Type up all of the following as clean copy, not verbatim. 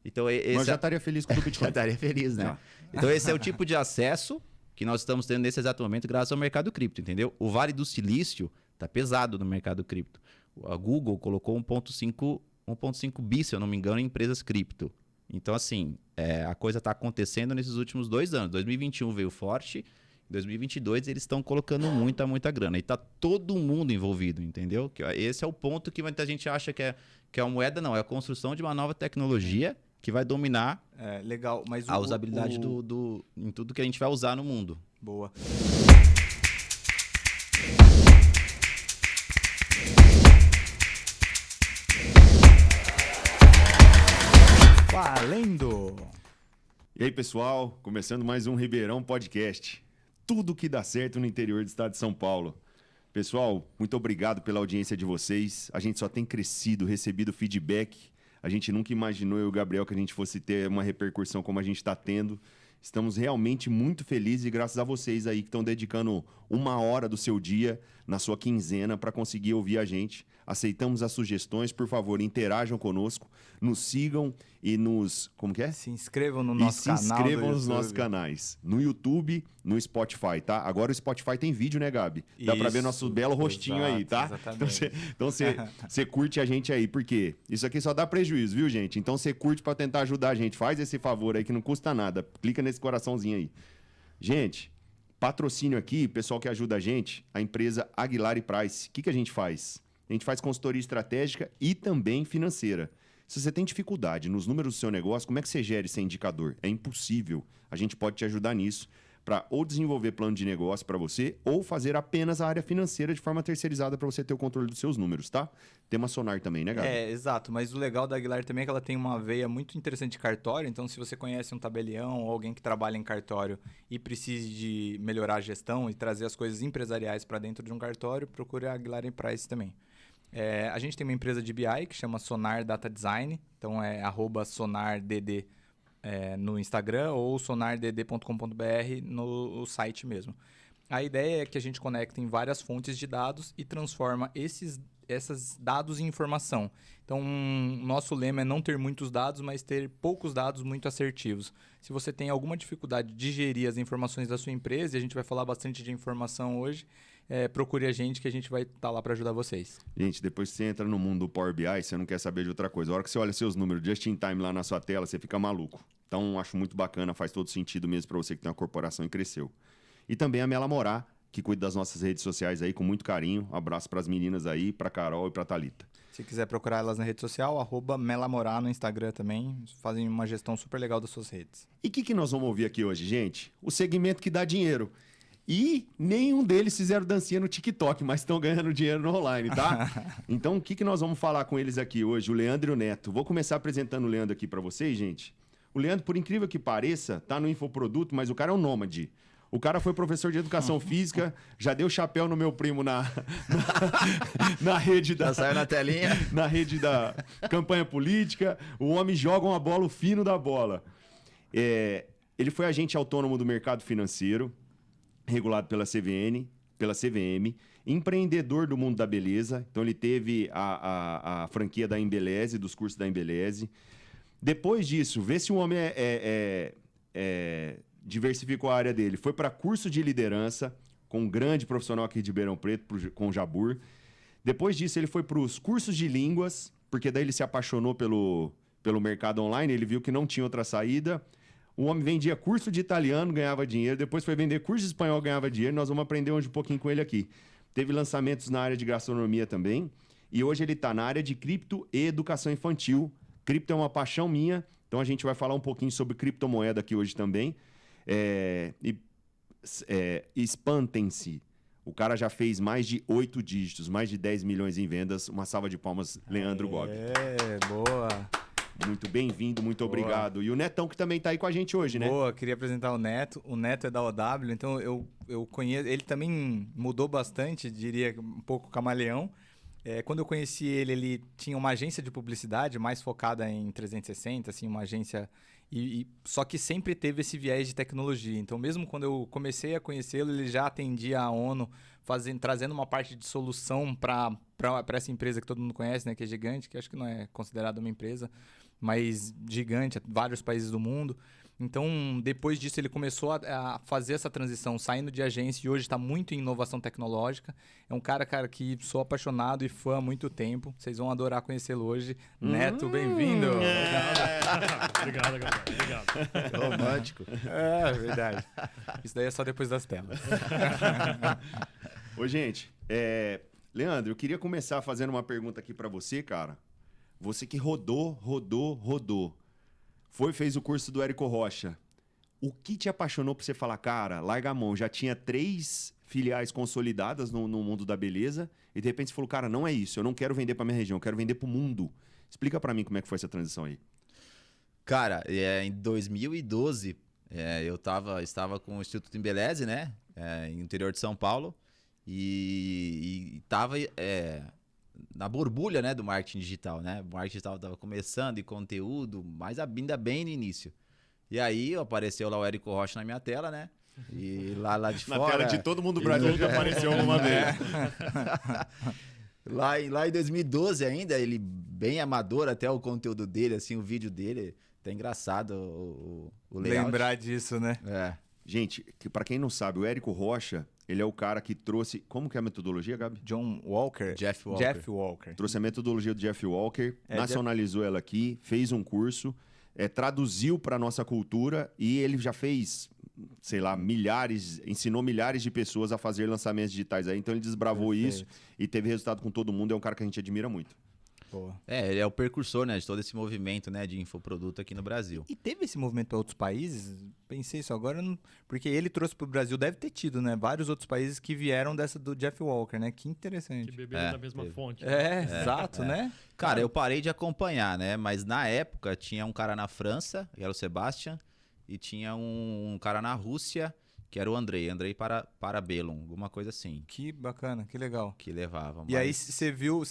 Então, Mas já estaria feliz com o Bitcoin. Já estaria feliz, né? Então, esse é o tipo de acesso que nós estamos tendo nesse exato momento graças ao mercado cripto, entendeu? O Vale do Silício está pesado no mercado cripto. A Google colocou 1,5 bi, se eu não me engano, em empresas cripto. Então, assim, a coisa está acontecendo nesses últimos 2 anos. 2021 veio forte, em 2022 eles estão colocando muita grana. E está todo mundo envolvido, entendeu? Esse é o ponto que muita gente acha que é uma moeda, não. É a construção de uma nova tecnologia que vai dominar legal, mas a usabilidade em tudo que a gente vai usar no mundo. Boa. Valendo! E aí, pessoal, começando mais um Ribeirão Podcast. Tudo que dá certo no interior do estado de São Paulo. Pessoal, muito obrigado pela audiência de vocês. A gente só tem crescido, recebido feedback. A gente nunca imaginou, eu e o Gabriel, que a gente fosse ter uma repercussão como a gente está tendo. Estamos realmente muito felizes e graças a vocês aí que estão dedicando 1 hora do seu dia na sua quinzena para conseguir ouvir a gente. Aceitamos as sugestões, por favor, interajam conosco, nos sigam e nos... Como que é? Se inscrevam no nosso canal. Se inscrevam nos nossos canais, no YouTube, no Spotify, tá? Agora o Spotify tem vídeo, né, Gabi? Dá para ver nosso belo rostinho aí, tá? Exatamente. Então você curte a gente aí, porque isso aqui só dá prejuízo, viu, gente? Então você curte para tentar ajudar a gente. Faz esse favor aí que não custa nada. Clica nesse coraçãozinho aí. Gente, patrocínio aqui, pessoal que ajuda a gente, a empresa Aguilar Price. O que a gente faz? A gente faz consultoria estratégica e também financeira. Se você tem dificuldade nos números do seu negócio, como é que você gera esse indicador? É impossível. A gente pode te ajudar nisso para ou desenvolver plano de negócio para você ou fazer apenas a área financeira de forma terceirizada para você ter o controle dos seus números, tá? Tem uma Sonar também, né, Gabi? Exato. Mas o legal da Aguilar também é que ela tem uma veia muito interessante de cartório. Então, se você conhece um tabelião ou alguém que trabalha em cartório e precise de melhorar a gestão e trazer as coisas empresariais para dentro de um cartório, procure a Aguilar Price também. A gente tem uma empresa de BI que chama Sonar Data Design, então é @sonardd no Instagram ou sonardd.com.br no site mesmo. A ideia é que a gente conecta em várias fontes de dados e transforma esses dados em informação. Então, nosso lema é não ter muitos dados, mas ter poucos dados muito assertivos. Se você tem alguma dificuldade de gerir as informações da sua empresa, e a gente vai falar bastante de informação hoje, procure a gente que a gente vai estar lá para ajudar vocês. Gente, depois que você entra no mundo do Power BI, você não quer saber de outra coisa. A hora que você olha seus números just in time lá na sua tela, você fica maluco. Então, acho muito bacana, faz todo sentido mesmo para você que tem uma corporação e cresceu. E também a Mela Morá, que cuida das nossas redes sociais aí com muito carinho. Um abraço para as meninas aí, para Carol e para Thalita. Se quiser procurar elas na rede social, @melamorá no Instagram também. Fazem uma gestão super legal das suas redes. E o que nós vamos ouvir aqui hoje, gente? O segmento que dá dinheiro. E nenhum deles fizeram dancinha no TikTok, mas estão ganhando dinheiro no online, tá? Então, o que nós vamos falar com eles aqui hoje? O Leandro e o Neto. Vou começar apresentando o Leandro aqui para vocês, gente. O Leandro, por incrível que pareça, tá no infoproduto, mas o cara é um nômade. O cara foi professor de educação física, já deu chapéu no meu primo na rede da... Já saiu na telinha. Na rede da campanha política. O homem joga uma bola, o fino da bola. Ele foi agente autônomo do mercado financeiro, regulado pela CVM, empreendedor do mundo da beleza. Então, ele teve a franquia da Embeleze, dos cursos da Embeleze. Depois disso, vê se o homem diversificou a área dele. Foi para curso de liderança, com um grande profissional aqui de Ribeirão Preto, com o Jabur. Depois disso, ele foi para os cursos de línguas, porque daí ele se apaixonou pelo mercado online, ele viu que não tinha outra saída. O homem vendia curso de italiano, ganhava dinheiro. Depois foi vender curso de espanhol, ganhava dinheiro. Nós vamos aprender hoje um pouquinho com ele aqui. Teve lançamentos na área de gastronomia também. E hoje ele está na área de cripto e educação infantil. Cripto é uma paixão minha, então a gente vai falar um pouquinho sobre criptomoeda aqui hoje também. Espantem-se. O cara já fez mais de 8 dígitos, mais de 10 milhões em vendas. Uma salva de palmas, Leandro Gobi. Boa. Muito bem-vindo, muito obrigado. E o Netão, que também está aí com a gente hoje, né? Boa, queria apresentar o Neto. O Neto é da OW, então eu conheço... Ele também mudou bastante, diria um pouco camaleão. Quando eu conheci ele, ele tinha uma agência de publicidade mais focada em 360, assim, uma agência... só que sempre teve esse viés de tecnologia. Então, mesmo quando eu comecei a conhecê-lo, ele já atendia a ONU, trazendo uma parte de solução para essa empresa que todo mundo conhece, né, que é gigante, que acho que não é considerada uma empresa. mas gigante, vários países do mundo. Então, depois disso, ele começou a fazer essa transição, saindo de agência e hoje está muito em inovação tecnológica. É um cara, que sou apaixonado e fã há muito tempo. Vocês vão adorar conhecê-lo hoje. Neto, bem-vindo! Obrigado, galera. Obrigado. Romântico. É verdade. Isso daí é só depois das telas. Ô, gente, Leandro, eu queria começar fazendo uma pergunta aqui pra você, cara. Você que rodou. Fez o curso do Érico Rocha. O que te apaixonou pra você falar, cara, larga a mão, já tinha 3 filiais consolidadas no mundo da beleza e de repente você falou, cara, não é isso, eu não quero vender pra minha região, eu quero vender pro mundo. Explica pra mim como é que foi essa transição aí. Cara, em 2012, eu estava com o Instituto Embeleze, né? No interior de São Paulo. E tava na borbulha, né, do marketing digital, né? O marketing digital tava começando e conteúdo, mas ainda bem no início. E aí apareceu lá o Érico Rocha na minha tela, né? E lá de fora... Na tela de todo mundo do Brasil já apareceu alguma vez. Lá em 2012 ainda, ele bem amador, até o conteúdo dele, assim, o vídeo dele, até engraçado o layout. Lembrar disso, né? Gente, pra quem não sabe, o Érico Rocha, ele é o cara que trouxe... Como que é a metodologia, Gabi? John Walker? Jeff Walker. Trouxe a metodologia do Jeff Walker, nacionalizou ela aqui, fez um curso, traduziu para nossa cultura e ele já fez, sei lá, ensinou milhares de pessoas a fazer lançamentos digitais aí. Então ele desbravou isso e teve resultado com todo mundo. É um cara que a gente admira muito. Boa. Ele é o precursor, né, de todo esse movimento, né, de infoproduto aqui no Brasil. E teve esse movimento para outros países? Pensei isso agora, porque ele trouxe para o Brasil, deve ter tido, né? Vários outros países que vieram dessa do Jeff Walker, né? Que interessante. Que beberam da mesma fonte. Exato, né? Cara, eu parei de acompanhar, né? Mas na época tinha um cara na França, que era o Sebastian, e tinha um cara na Rússia, que era o Andrei Parabellum, alguma coisa assim. Que bacana, que legal. Que levava. E aí você viu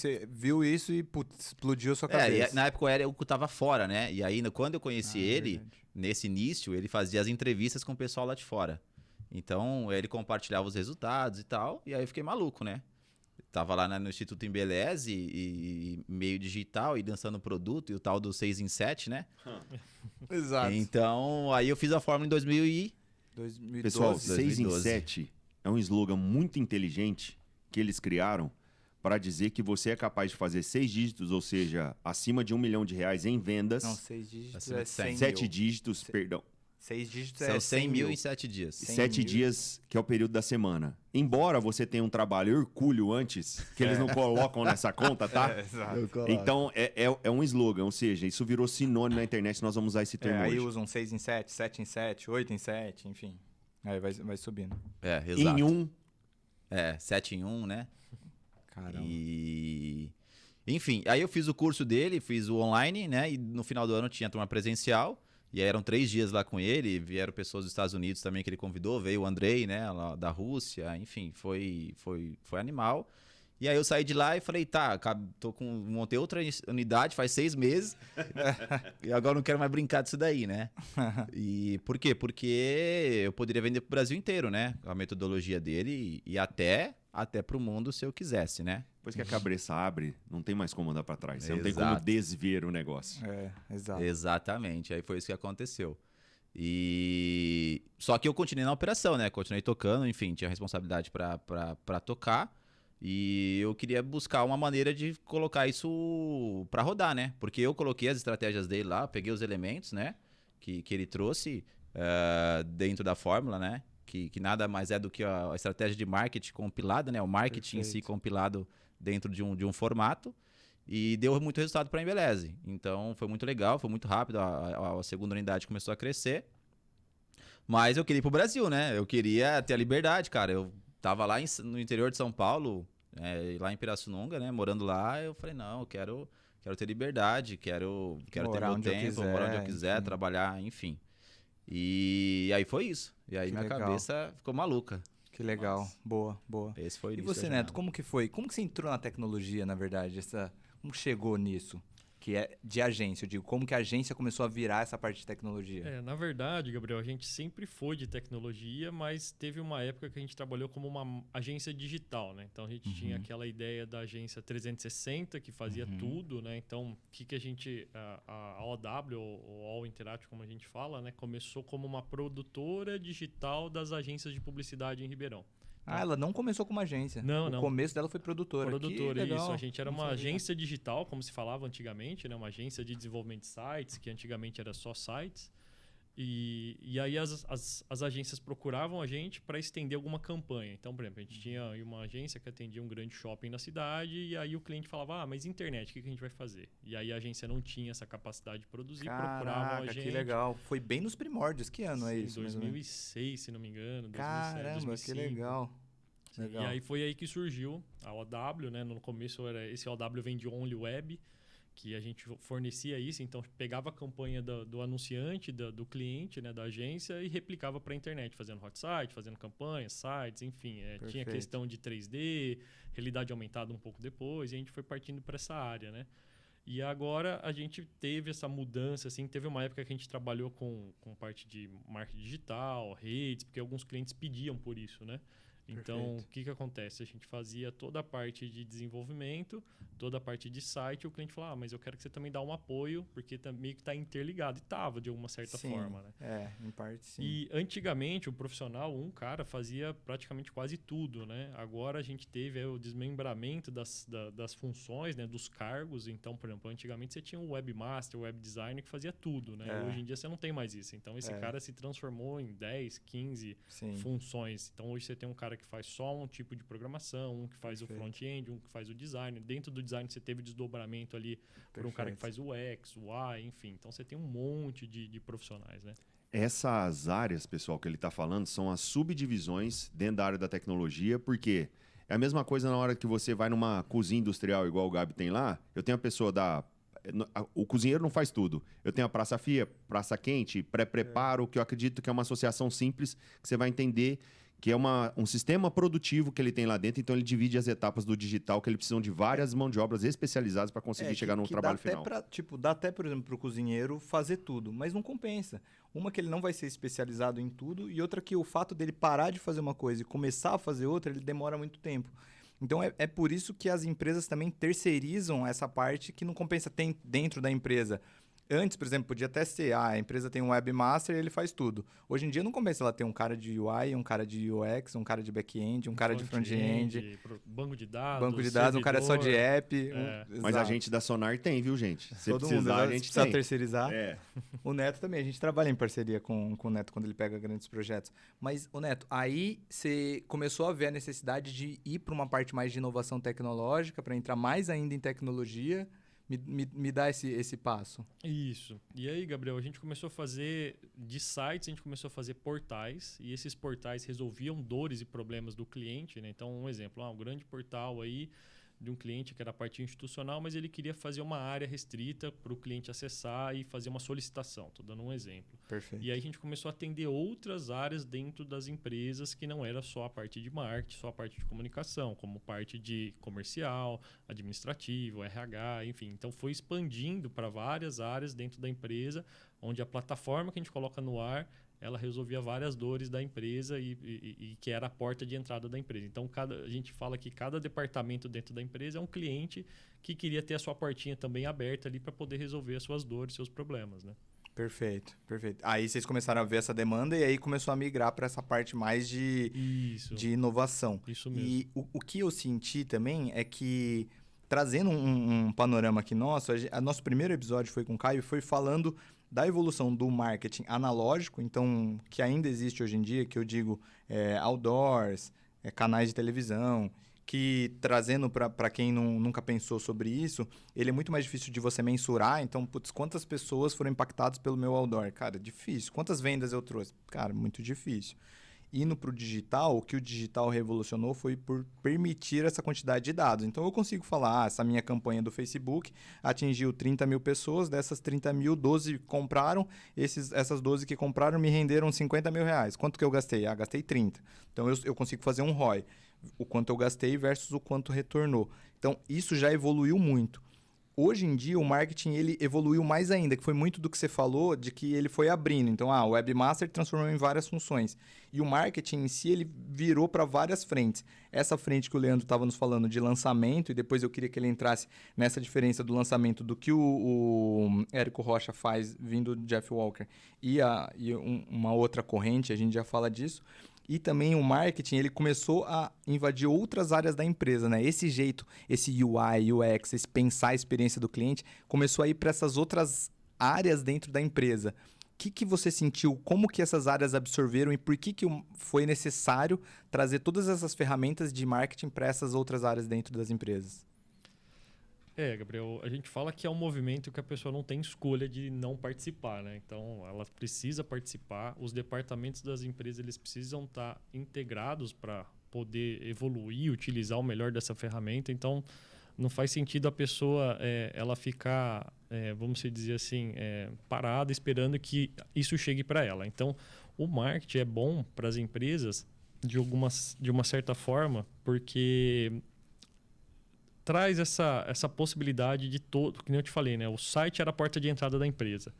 isso e putz, explodiu a sua cabeça. Na época eu tava fora, né? E aí quando eu conheci ele, verdade. nesse início, ele fazia as entrevistas com o pessoal lá de fora. Então ele compartilhava os resultados e tal, e aí eu fiquei maluco, né? Tava lá no Instituto Embeleze e meio digital e dançando produto e o tal do 6 em 7, né? Exato. Então aí eu fiz a fórmula em 2012. Pessoal, 6 em 2012. 7 é um slogan muito inteligente que eles criaram para dizer que você é capaz de fazer 6 dígitos, ou seja, acima de R$1 milhão em vendas. Não, 6 dígitos Acima é de 100 100 7 mil. dígitos, perdão. 6 dígitos São é 100 mil em 7 dias. 100 7 mil. dias, que é o período da semana. Embora você tenha um trabalho hercúleo antes, que eles não colocam nessa conta, tá? Exato. Então, é um slogan, ou seja, isso virou sinônimo na internet, nós vamos usar esse termo Aí hoje. usam 6 em 7, 7 em 7, 8 em 7, enfim. Aí vai subindo. Exato. Em um, 7 em 1, né? Caramba. E... Enfim, aí eu fiz o curso dele, fiz o online, né? E no final do ano tinha turma presencial. E aí eram 3 dias lá com ele, vieram pessoas dos Estados Unidos também que ele convidou, veio o Andrei, né, lá da Rússia, enfim, foi animal. E aí eu saí de lá e falei, tá, montei outra unidade faz 6 meses, e agora não quero mais brincar disso daí, né? E por quê? Porque eu poderia vender pro Brasil inteiro, né, a metodologia dele e até pro mundo se eu quisesse, né? depois que a cabeça abre, não tem mais como andar para trás. Você não tem como Exato. desver o negócio. Exato. Exatamente, aí foi isso que aconteceu. E só que eu continuei na operação, né? Continuei tocando, enfim, tinha responsabilidade para tocar. E eu queria buscar uma maneira de colocar isso para rodar, né? Porque eu coloquei as estratégias dele lá, peguei os elementos, né? Que ele trouxe dentro da fórmula, né? Que nada mais é do que a estratégia de marketing compilada, né? O marketing em si compilado dentro de um formato. E deu muito resultado para a Embeleze. Então foi muito legal, foi muito rápido. A segunda unidade começou a crescer. Mas eu queria ir pro Brasil, né? Eu queria ter a liberdade, cara. Eu tava lá no interior de São Paulo, lá em Pirassununga, né? Morando lá. Eu falei, não, eu quero ter liberdade, quero ter meu tempo, morar onde eu quiser, trabalhar, enfim. E aí foi isso. E aí minha cabeça ficou maluca. Que legal. Nossa. Boa. Esse foi o E início você, da Neto, jornada. como que foi? Como que você entrou na tecnologia, na verdade? Como que chegou nisso? que é de agência? Eu digo, como que a agência começou a virar essa parte de tecnologia? Na verdade, Gabriel, a gente sempre foi de tecnologia, mas teve uma época que a gente trabalhou como uma agência digital, né? Então a gente tinha aquela ideia da agência 360 que fazia tudo, né? Então o que a gente, a OW, ou All Interactive, como a gente fala, né? Começou como uma produtora digital das agências de publicidade em Ribeirão. Ela não começou como agência. Não, O começo dela foi produtora. Produtora, que legal. isso. A gente era Não uma sabia. agência digital, como se falava antigamente, né? Uma agência de desenvolvimento de sites, que antigamente era só sites. E aí as agências procuravam a gente para estender alguma campanha. Então, por exemplo, a gente tinha aí uma agência que atendia um grande shopping na cidade e aí o cliente falava, mas internet, o que a gente vai fazer? E aí a agência não tinha essa capacidade de produzir, procuravam a gente. Que legal. Foi bem nos primórdios. Que ano é Sim, isso? 2006, se não me engano. 2007, Caramba, 2005. que legal. E aí foi aí que surgiu a OW, né? No começo era esse OW vem de Only Web, que a gente fornecia isso, então pegava a campanha do anunciante, do cliente, né, da agência e replicava para a internet, fazendo hot site, fazendo campanhas, sites, enfim. Tinha questão de 3D, realidade aumentada um pouco depois, e a gente foi partindo para essa área, né? E agora a gente teve essa mudança, assim, teve uma época que a gente trabalhou com parte de marketing digital, redes, porque alguns clientes pediam por isso, né? Então, o que acontece? A gente fazia toda a parte de desenvolvimento, toda a parte de site, e o cliente falava, mas eu quero que você também dê um apoio, porque meio que está interligado. E estava, de alguma certa forma, né? Em parte sim. E antigamente, o profissional, um cara, fazia praticamente quase tudo, né? Agora a gente teve o desmembramento das funções, né? Dos cargos. Então, por exemplo, antigamente você tinha o webmaster, o web designer que fazia tudo, né? Hoje em dia você não tem mais isso. Então, esse cara se transformou em 10, 15 funções. Então, hoje você tem um cara que faz só um tipo de programação, um que faz o front-end, um que faz o design. Dentro do design você teve desdobramento ali por um cara que faz o UX, o UI, enfim. Então você tem um monte de profissionais, né? Essas áreas, pessoal, que ele está falando, são as subdivisões dentro da área da tecnologia, porque é a mesma coisa na hora que você vai numa cozinha industrial, igual o Gabi tem lá. Eu tenho a pessoa o cozinheiro não faz tudo. Eu tenho a praça fria, praça quente, pré-preparo, que eu acredito que é uma associação simples, que você vai entender que é um sistema produtivo que ele tem lá dentro, então ele divide as etapas do digital, que ele precisa de várias mãos de obras especializadas para conseguir chegar no trabalho final. Dá até, por exemplo, para o cozinheiro fazer tudo, mas não compensa. Uma que ele não vai ser especializado em tudo e outra que o fato dele parar de fazer uma coisa e começar a fazer outra, ele demora muito tempo. Então, é por isso que as empresas também terceirizam essa parte que não compensa. Tem dentro da empresa. Antes, por exemplo, podia até ser, a empresa tem um webmaster e ele faz tudo. Hoje em dia não compensa ela ter um cara de UI, um cara de UX, um cara de back-end, um cara de front-end. Banco de dados, um cara só de app. Mas a gente da Sonar tem, viu, gente? Se Todo precisar, mundo, a gente precisa tem. terceirizar. O Neto também, a gente trabalha em parceria com o Neto quando ele pega grandes projetos. Mas, o Neto, aí você começou a ver a necessidade de ir para uma parte mais de inovação tecnológica, para entrar mais ainda em tecnologia. Me dá esse passo. Isso. E aí, Gabriel, a gente começou a fazer de sites, a gente começou a fazer portais, e esses portais resolviam dores e problemas do cliente, né? Então, um exemplo, um grande portal aí de um cliente que era a parte institucional, mas ele queria fazer uma área restrita para o cliente acessar e fazer uma solicitação. Estou dando um exemplo. Perfeito. E aí a gente começou a atender outras áreas dentro das empresas que não era só a parte de marketing, só a parte de comunicação, como parte de comercial, administrativo, RH, enfim. Então foi expandindo para várias áreas dentro da empresa, onde a plataforma que a gente coloca no ar ela resolvia várias dores da empresa e que era a porta de entrada da empresa. Então, a gente fala que cada departamento dentro da empresa é um cliente que queria ter a sua portinha também aberta ali para poder resolver as suas dores, seus problemas, né? Perfeito. Aí vocês começaram a ver essa demanda e aí começou a migrar para essa parte mais de inovação. Isso mesmo. E o que eu senti também é que, trazendo um panorama aqui nosso, nosso primeiro episódio foi com o Caio, foi falando da evolução do marketing analógico, então, que ainda existe hoje em dia, que eu digo outdoors, canais de televisão, que trazendo para quem nunca pensou sobre isso, ele é muito mais difícil de você mensurar. Então, quantas pessoas foram impactadas pelo meu outdoor? Cara, difícil. Quantas vendas eu trouxe? Cara, muito difícil. Indo para o digital, o que o digital revolucionou foi por permitir essa quantidade de dados. Então, eu consigo falar, essa minha campanha do Facebook atingiu 30 mil pessoas, dessas 30 mil, 12 compraram, essas 12 que compraram me renderam 50 mil reais. Quanto que eu gastei? Gastei 30. Então, eu consigo fazer um ROI. O quanto eu gastei versus o quanto retornou. Então, isso já evoluiu muito. Hoje em dia, o marketing ele evoluiu mais ainda, que foi muito do que você falou, de que ele foi abrindo. Então, o Webmaster transformou em várias funções. E o marketing em si, ele virou para várias frentes. Essa frente que o Leandro estava nos falando de lançamento, e depois eu queria que ele entrasse nessa diferença do lançamento do que o Érico Rocha faz vindo do Jeff Walker e uma outra corrente, a gente já fala disso. E também o marketing, ele começou a invadir outras áreas da empresa, né? Esse jeito, esse UI, UX, esse pensar a experiência do cliente, começou a ir para essas outras áreas dentro da empresa. O que você sentiu? Como que essas áreas absorveram e por que foi necessário trazer todas essas ferramentas de marketing para essas outras áreas dentro das empresas? Gabriel, a gente fala que é um movimento que a pessoa não tem escolha de não participar, né? Então, ela precisa participar. Os departamentos das empresas eles precisam estar integrados para poder evoluir, utilizar o melhor dessa ferramenta. Então, não faz sentido a pessoa ela ficar, vamos dizer assim, parada esperando que isso chegue para ela. Então, o marketing é bom para as empresas de uma certa forma, porque traz essa possibilidade de todo, que nem eu te falei, né? O site era a porta de entrada da empresa.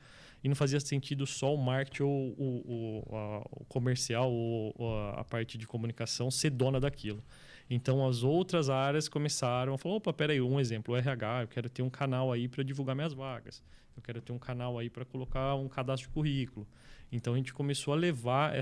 E não fazia sentido só o marketing ou o comercial ou a parte de comunicação ser dona daquilo. Então, as outras áreas começaram a falar, opa, peraí, um exemplo, o RH, eu quero ter um canal aí para divulgar minhas vagas. Eu quero ter um canal aí para colocar um cadastro de currículo. Então, a gente começou a levar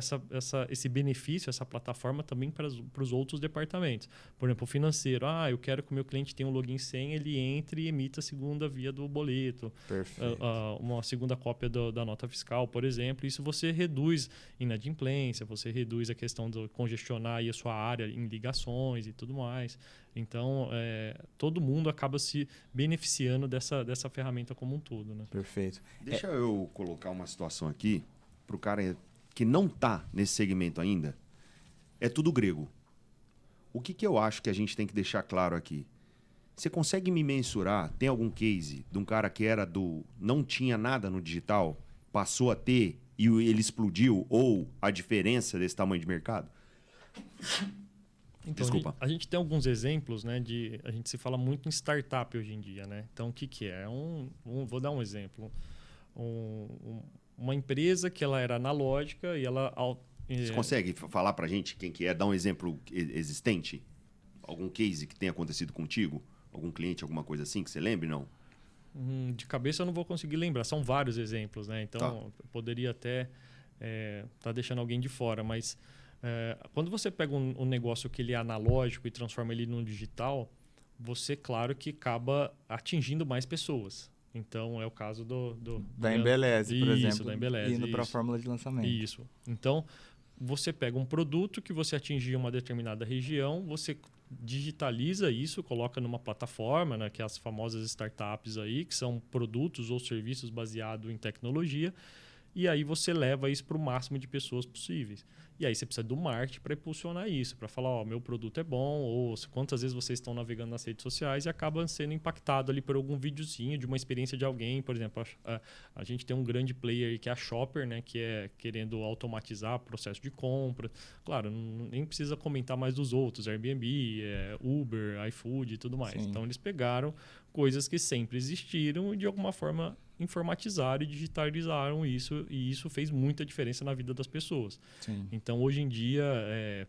esse benefício, essa plataforma também para os outros departamentos. Por exemplo, o financeiro. Eu quero que o meu cliente tenha um login sem, ele entre e emita a segunda via do boleto. Perfeito. Uma segunda cópia da nota fiscal, por exemplo. Isso você reduz inadimplência, você reduz a questão de congestionar aí a sua área em ligações e tudo mais. Então, todo mundo acaba se beneficiando dessa ferramenta como um todo, né? Perfeito. Deixa eu colocar uma situação aqui para o cara que não está nesse segmento ainda. É tudo grego. O que eu acho que a gente tem que deixar claro aqui? Você consegue me mensurar? Tem algum case de um cara que não tinha nada no digital, passou a ter e ele explodiu? Ou a diferença desse tamanho de mercado? Então, Desculpa. A gente tem alguns exemplos, né? A gente se fala muito em startup hoje em dia, né? Então, o que é? Vou dar um exemplo. Uma empresa que ela era analógica e ela... Você consegue falar pra gente quem que é? Dar um exemplo existente? Algum case que tenha acontecido contigo? Algum cliente, alguma coisa assim que você lembre, não? De cabeça eu não vou conseguir lembrar. São vários exemplos, né? Então, eu poderia até tá deixando alguém de fora. Mas quando você pega um negócio que ele é analógico e transforma ele num digital, você, claro, que acaba atingindo mais pessoas. Então, é o caso da Embeleze, por exemplo. Isso, da Embeleze. Indo para a fórmula de lançamento. Isso. Então, você pega um produto que você atingiu uma determinada região, você digitaliza isso, coloca numa plataforma, né, que é as famosas startups aí, que são produtos ou serviços baseados em tecnologia, e aí você leva isso para o máximo de pessoas possíveis. E aí você precisa do marketing para impulsionar isso, para falar, meu produto é bom, ou quantas vezes vocês estão navegando nas redes sociais e acabam sendo impactado ali por algum videozinho de uma experiência de alguém. Por exemplo, a gente tem um grande player aí que é a Shopper, né, que é querendo automatizar o processo de compra. Claro, nem precisa comentar mais dos outros, Airbnb, Uber, iFood e tudo mais. Sim. Então, eles pegaram coisas que sempre existiram e, de alguma forma, informatizaram e digitalizaram isso, e isso fez muita diferença na vida das pessoas. Sim. Então, hoje em dia,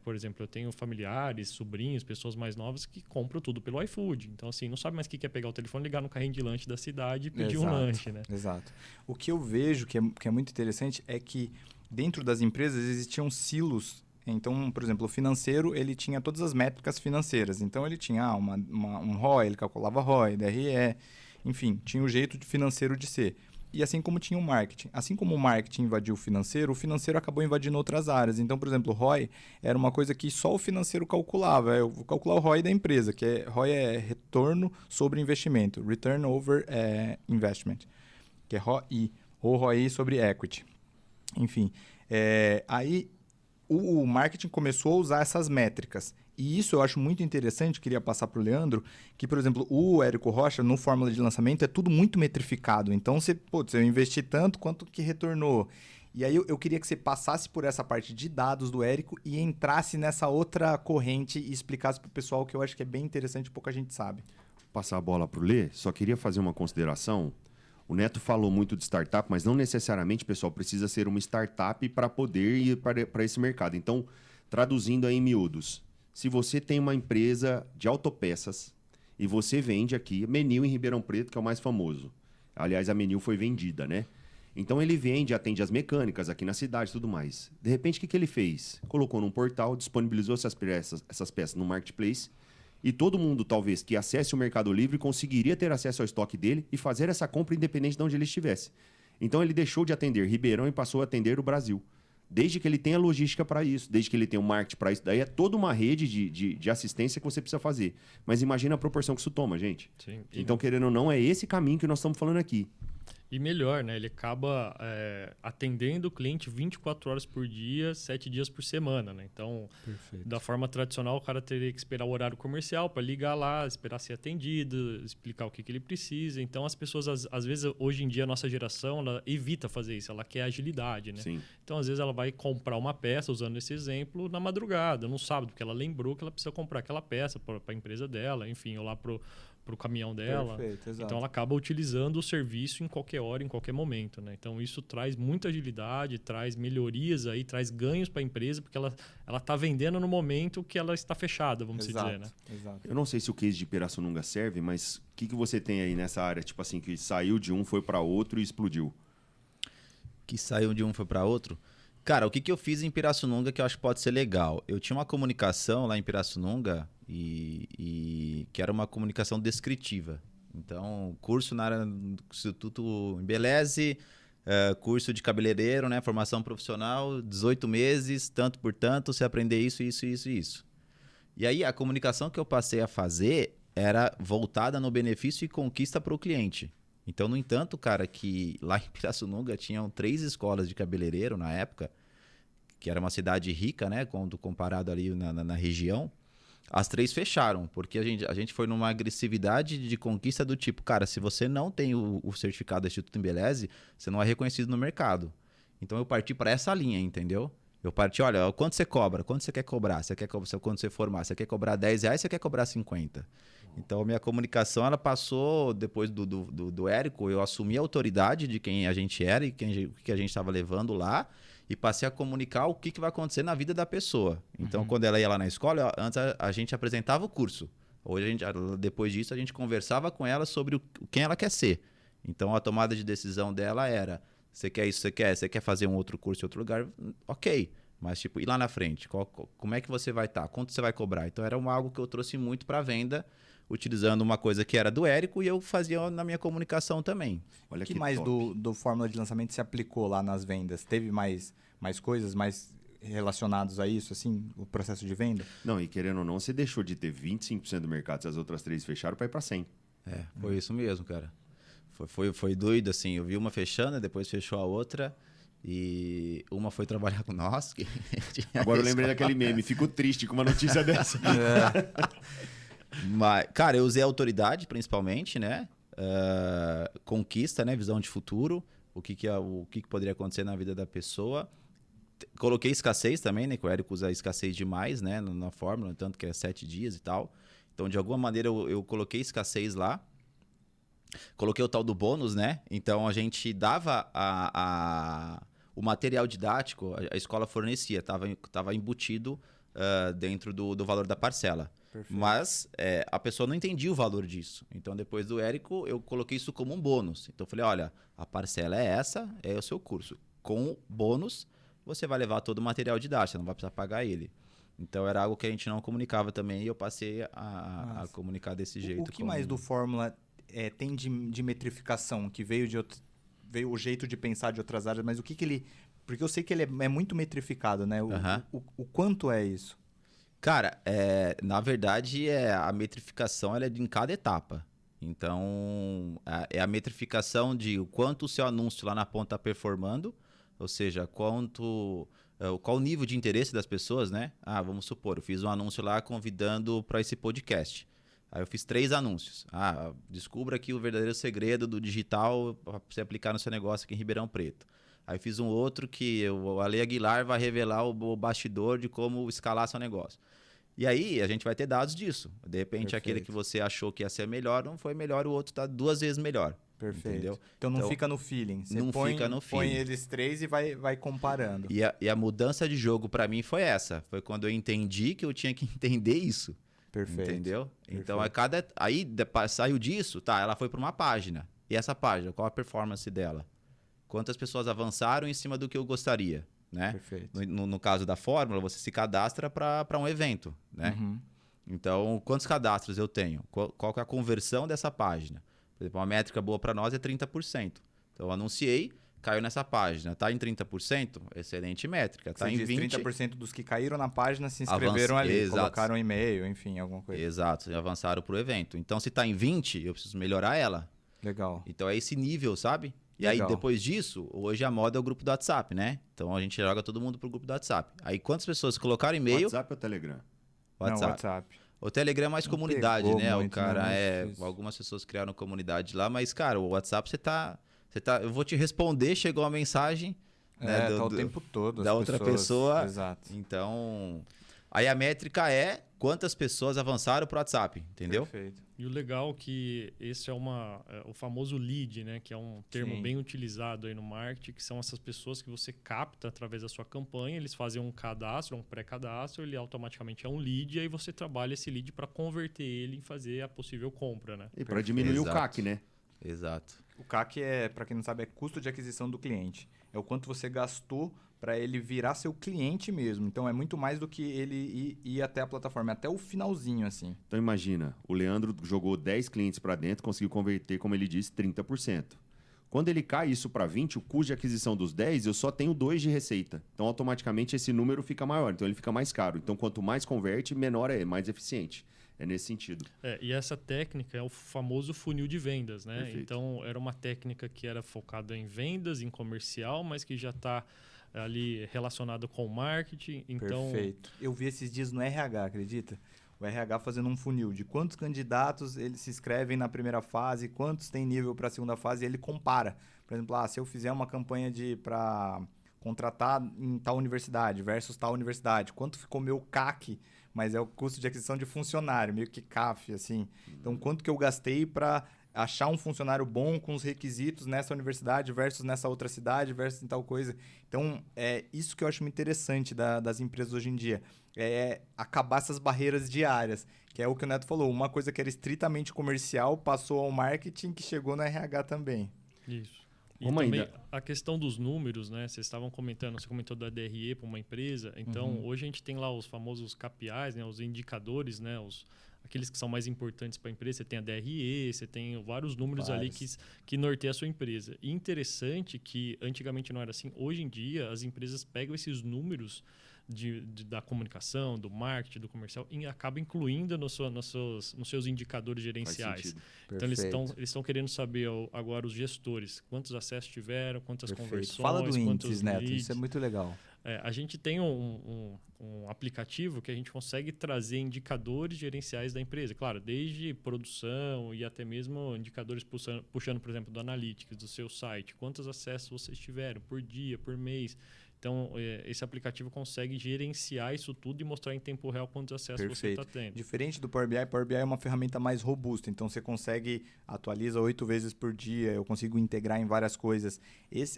por exemplo, eu tenho familiares, sobrinhos, pessoas mais novas que compram tudo pelo iFood. Então, assim, não sabe mais o que é pegar o telefone, ligar no carrinho de lanche da cidade e pedir um lanche, né? Exato. O que eu vejo que é muito interessante é que dentro das empresas existiam silos. Então, por exemplo, o financeiro, ele tinha todas as métricas financeiras. Então, ele tinha um ROI, ele calculava ROI, DRE, enfim, tinha o jeito financeiro de ser. E assim como tinha o marketing. Assim como o marketing invadiu o financeiro acabou invadindo outras áreas. Então, por exemplo, o ROI era uma coisa que só o financeiro calculava. Eu vou calcular o ROI da empresa, que ROI é retorno sobre investimento. Return over investment, que é ROI, ou ROI sobre equity. Enfim, aí o marketing começou a usar essas métricas. E isso eu acho muito interessante, queria passar para o Leandro, que, por exemplo, o Érico Rocha, no fórmula de lançamento, é tudo muito metrificado. Então, eu investi tanto, quanto que retornou? E aí eu queria que você passasse por essa parte de dados do Érico e entrasse nessa outra corrente e explicasse para o pessoal, que eu acho que é bem interessante e pouca gente sabe. passar a bola para o Lê, só queria fazer uma consideração. O Neto falou muito de startup, mas não necessariamente, pessoal, precisa ser uma startup para poder ir para esse mercado. Então, traduzindo aí em miúdos, se você tem uma empresa de autopeças e você vende aqui, Menil em Ribeirão Preto, que é o mais famoso. Aliás, a Menil foi vendida, né? Então, ele vende, atende as mecânicas aqui na cidade e tudo mais. De repente, o que ele fez? Colocou num portal, disponibilizou essas peças no marketplace e todo mundo, talvez, que acesse o Mercado Livre conseguiria ter acesso ao estoque dele e fazer essa compra independente de onde ele estivesse. Então, ele deixou de atender Ribeirão e passou a atender o Brasil. Desde que ele tenha logística para isso, desde que ele tenha um marketing para isso. Daí é toda uma rede de assistência que você precisa fazer. Mas imagina a proporção que isso toma, gente. Sim. Então, querendo ou não, é esse caminho que nós estamos falando aqui. E melhor, né? Ele acaba atendendo o cliente 24 horas por dia, 7 dias por semana, né? Então, da forma tradicional, o cara teria que esperar o horário comercial para ligar lá, esperar ser atendido, explicar o que ele precisa. Então, as pessoas, às vezes, hoje em dia, a nossa geração, ela evita fazer isso. Ela quer agilidade, né? Sim. Então, às vezes, ela vai comprar uma peça, usando esse exemplo, na madrugada, no sábado, porque ela lembrou que ela precisa comprar aquela peça para a empresa dela, enfim, ou lá pro caminhão dela. Perfeito, exato. Então ela acaba utilizando o serviço em qualquer hora, em qualquer momento, né? Então isso traz muita agilidade, traz melhorias aí, traz ganhos para a empresa, porque ela está vendendo no momento que ela está fechada, vamos dizer, né? Exato. Eu não sei se o case de Pirassununga serve, mas o que você tem aí nessa área, tipo assim, que saiu de um, foi para outro e explodiu? Que saiu de um foi para outro? Cara, o que eu fiz em Pirassununga que eu acho que pode ser legal? Eu tinha uma comunicação lá em Pirassununga e que era uma comunicação descritiva. Então, curso na área do Instituto Embeleze, curso de cabeleireiro, né? Formação profissional, 18 meses, tanto por tanto, você aprender isso, isso, isso e isso. E aí, a comunicação que eu passei a fazer era voltada no benefício e conquista para o cliente. Então, no entanto, cara, que lá em Pirassununga tinham 3 escolas de cabeleireiro na época, que era uma cidade rica, né? Quando comparado ali na região, as 3 fecharam, porque a gente foi numa agressividade de conquista do tipo, cara, se você não tem o certificado do Instituto Embeleze, você não é reconhecido no mercado. Então, eu parti para essa linha, entendeu? Eu parti, olha, quanto você cobra? Quanto você quer cobrar? Quando você formar, você quer cobrar R$10, você quer cobrar 50? Então, a minha comunicação, ela passou, depois do Érico, eu assumi a autoridade de quem a gente era e o que a gente estava levando lá e passei a comunicar o que vai acontecer na vida da pessoa. Então, quando ela ia lá na escola, antes a gente apresentava o curso. Hoje, depois disso, a gente conversava com ela sobre quem ela quer ser. Então, a tomada de decisão dela era, você quer isso, você quer fazer um outro curso em outro lugar? Ok. Mas, tipo, e lá na frente? Como é que você vai estar? Quanto você vai cobrar? Então, era algo que eu trouxe muito para venda, utilizando uma coisa que era do Érico e eu fazia na minha comunicação também. Olha que mais do fórmula de lançamento se aplicou lá nas vendas? Teve mais coisas mais relacionadas a isso, assim, o processo de venda? Não, e querendo ou não, você deixou de ter 25% do mercado se as outras 3 fecharam para ir para 100%. Foi isso mesmo, cara. Foi doido, assim. Eu vi uma fechando, depois fechou a outra. E uma foi trabalhar com nós. Agora eu lembrei daquele meme. Fico triste com uma notícia dessa. Mas, cara, eu usei a autoridade, principalmente, né? Conquista, né? Visão de futuro. O que poderia acontecer na vida da pessoa. Coloquei escassez também, né? Que o Érico usa escassez demais, né? Na fórmula, tanto que é 7 dias e tal. Então, de alguma maneira, eu coloquei escassez lá. Coloquei o tal do bônus, né? Então, a gente dava o material didático, a escola fornecia, estava embutido dentro do valor da parcela. Perfeito. Mas a pessoa não entendia o valor disso. Então, depois do Érico, eu coloquei isso como um bônus. Então, eu falei, olha, a parcela é essa, é o seu curso. Com o bônus, você vai levar todo o material didático, não vai precisar pagar ele. Então, era algo que a gente não comunicava também e eu passei a comunicar desse jeito. O que mais do Fórmula tem de metrificação, que veio o jeito de pensar de outras áreas, mas o que ele... Porque eu sei que ele é muito metrificado, né? O quanto é isso? Cara, na verdade, a metrificação ela é em cada etapa. Então, é a metrificação de o quanto o seu anúncio lá na ponta está performando, ou seja, qual o nível de interesse das pessoas, né? Vamos supor, eu fiz um anúncio lá convidando para esse podcast. Aí eu fiz 3 anúncios. Descubra aqui o verdadeiro segredo do digital para você aplicar no seu negócio aqui em Ribeirão Preto. Aí fiz um outro que o Ale Aguilar vai revelar o bastidor de como escalar seu negócio. E aí a gente vai ter dados disso. De repente, Perfeito. aquele que você achou que ia ser melhor não foi melhor, o outro está 2 vezes melhor. Perfeito. Entendeu? Então não Então, fica no feeling. Você não põe, fica no põe feeling. eles 3 e vai comparando. E a mudança de jogo para mim foi essa. Foi quando eu entendi que eu tinha que entender isso. Perfeito. Entendeu? Então, Perfeito. aí saiu disso, tá, ela foi para uma página. E essa página, qual a performance dela? Quantas pessoas avançaram em cima do que eu gostaria, né? Perfeito. No caso da fórmula, você se cadastra para um evento, né? Uhum. Então, quantos cadastros eu tenho? Qual que é a conversão dessa página? Por exemplo, uma métrica boa para nós é 30%. Então, eu anunciei, caiu nessa página. Está em 30%? Excelente métrica. Está Você em diz 20%. 30% dos que caíram na página se inscreveram ali, Exato. colocaram um e-mail, enfim, alguma coisa. Exato, e avançaram para o evento. Então, se está em 20%, eu preciso melhorar ela. Legal. Então, é esse nível, sabe? E Legal. aí, depois disso, hoje a moda é o grupo do WhatsApp, né? Então, a gente joga todo mundo pro grupo do WhatsApp. Aí, quantas pessoas colocaram e-mail? WhatsApp ou Telegram? Não, WhatsApp. O Telegram é mais Não comunidade, pegou né? muito, O cara né? Difícil. algumas pessoas criaram comunidade lá, mas, cara, o WhatsApp você tá. Eu vou te responder, chegou uma mensagem. Né, Tá o tempo todo. da as outra pessoas- pessoa. Exato. Então. Aí a métrica é quantas pessoas avançaram pro WhatsApp, entendeu? Perfeito. E o legal é que esse é o famoso lead, né? Que é um termo Sim. bem utilizado aí no marketing, que são essas pessoas que você capta através da sua campanha, eles fazem um cadastro, um pré-cadastro, ele automaticamente é um lead, e aí você trabalha esse lead para converter ele em fazer a possível compra, né? E para diminuir Exato. o CAC, né? Exato. O CAC para quem não sabe, é custo de aquisição do cliente. É o quanto você gastou para ele virar seu cliente mesmo. Então é muito mais do que ele ir até a plataforma, até o finalzinho, assim. Então imagina, o Leandro jogou 10 clientes para dentro, conseguiu converter, como ele disse, 30%. Quando ele cai isso para 20, o custo de aquisição dos 10, eu só tenho 2 de receita. Então automaticamente esse número fica maior, então ele fica mais caro. Então quanto mais converte, menor é, mais eficiente. É nesse sentido. E essa técnica é o famoso funil de vendas, né? Perfeito. Então, era uma técnica que era focada em vendas, em comercial, mas que já está ali relacionado com marketing. Então, Perfeito. Eu vi esses dias no RH, acredita? O RH fazendo um funil de quantos candidatos eles se inscrevem na primeira fase, quantos tem nível para a segunda fase, e ele compara. Por exemplo, se eu fizer uma campanha para contratar em tal universidade versus tal universidade, quanto ficou meu CAC, mas é o custo de aquisição de funcionário, meio que CAF, assim. Então, quanto que eu gastei para achar um funcionário bom com os requisitos nessa universidade versus nessa outra cidade versus em tal coisa. Então, é isso que eu acho muito interessante das empresas hoje em dia. É acabar essas barreiras diárias, que é o que o Neto falou. Uma coisa que era estritamente comercial passou ao marketing, que chegou no RH também. isso. E Como também ainda- a questão dos números, né? Vocês estavam comentando, você comentou da DRE para uma empresa. Então, hoje a gente tem lá os famosos KPIs, né? Os indicadores, né? Aqueles que são mais importantes para a empresa. Você tem a DRE, você tem vários números ali que norteiam a sua empresa. E interessante que antigamente não era assim. Hoje em dia, as empresas pegam esses números da comunicação, do marketing, do comercial e acabam incluindo nos seus indicadores gerenciais. sentido. Então, eles estão querendo saber agora, os gestores, quantos acessos tiveram, quantas conversões, Fala do quantos índices, Neto. leads. Isso é muito legal. A gente tem um aplicativo que a gente consegue trazer indicadores gerenciais da empresa. Claro, desde produção e até mesmo indicadores puxando, por exemplo, do Analytics, do seu site. Quantos acessos vocês tiveram por dia, por mês. Então, esse aplicativo consegue gerenciar isso tudo e mostrar em tempo real quantos acessos você está tendo. Diferente do Power BI é uma ferramenta mais robusta. Então, você consegue atualiza 8 vezes por dia. Eu consigo integrar em várias coisas.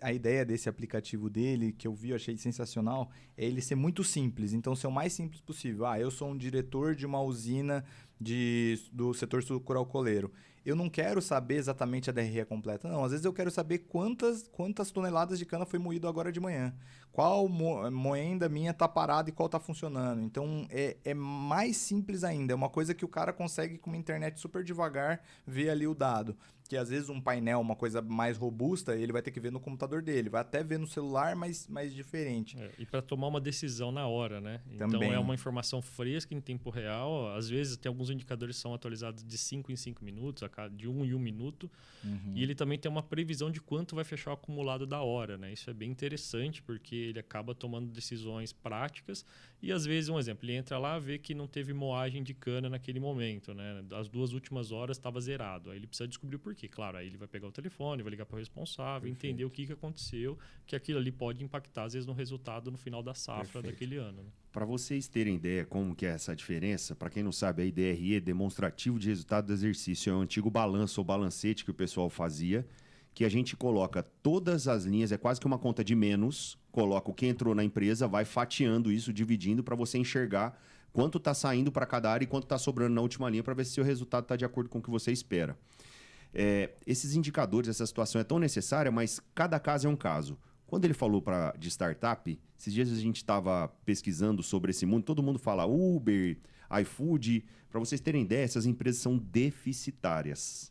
A ideia desse aplicativo dele, que eu vi, eu achei sensacional, é ele ser muito simples. Então, ser o mais simples possível. Eu sou um diretor de uma usina do setor sucroalcooleiro. Eu não quero saber exatamente a DRE completa, não. Às vezes eu quero saber quantas toneladas de cana foi moído agora de manhã. Qual moenda minha está parada e qual está funcionando. Então, é mais simples ainda. É uma coisa que o cara consegue, com uma internet super devagar, ver ali o dado. Que às vezes um painel, uma coisa mais robusta, ele vai ter que ver no computador dele. Vai até ver no celular, mas diferente. E para tomar uma decisão na hora, né? Então, Também. é uma informação fresca em tempo real. Às vezes, tem alguns indicadores que são atualizados de 5 em 5 minutos, de 1 em 1 minuto. E ele também tem uma previsão de quanto vai fechar o acumulado da hora, né? Isso é bem interessante, porque ele acaba tomando decisões práticas. E às vezes, um exemplo, ele entra lá, vê que não teve moagem de cana naquele momento, né? As 2 últimas horas estava zerado. Aí ele precisa descobrir por porque, claro, aí ele vai pegar o telefone, vai ligar para o responsável, Perfeito. entender o que aconteceu, que aquilo ali pode impactar, às vezes, no resultado no final da safra Perfeito. daquele ano. Né? Para vocês terem ideia como que é essa diferença, para quem não sabe, aí DRE, demonstrativo de resultado do exercício, é o antigo balanço ou balancete que o pessoal fazia, que a gente coloca todas as linhas, é quase que uma conta de menos, coloca o que entrou na empresa, vai fatiando isso, dividindo para você enxergar quanto está saindo para cada área e quanto está sobrando na última linha para ver se o seu resultado está de acordo com o que você espera. Esses indicadores, essa situação é tão necessária, mas cada caso é um caso. Quando ele falou de startup, esses dias a gente estava pesquisando sobre esse mundo, todo mundo fala Uber, iFood. Para vocês terem ideia, essas empresas são deficitárias.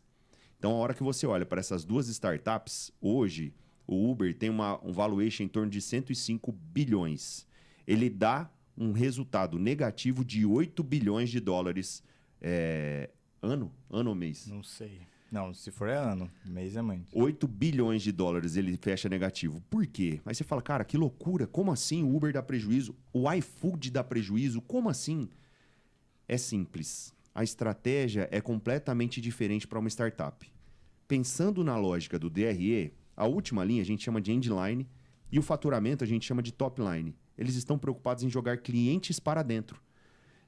Então, a hora que você olha para essas duas startups, hoje, o Uber tem um valuation em torno de 105 bilhões. Ele dá um resultado negativo de 8 bilhões de dólares ano ou mês? Não sei. Não, se for é ano, mês é muito. 8 bilhões de dólares ele fecha negativo. Por quê? Aí você fala, cara, que loucura. Como assim o Uber dá prejuízo? O iFood dá prejuízo? Como assim? É simples. A estratégia é completamente diferente para uma startup. Pensando na lógica do DRE, a última linha a gente chama de endline e o faturamento a gente chama de top line. Eles estão preocupados em jogar clientes para dentro.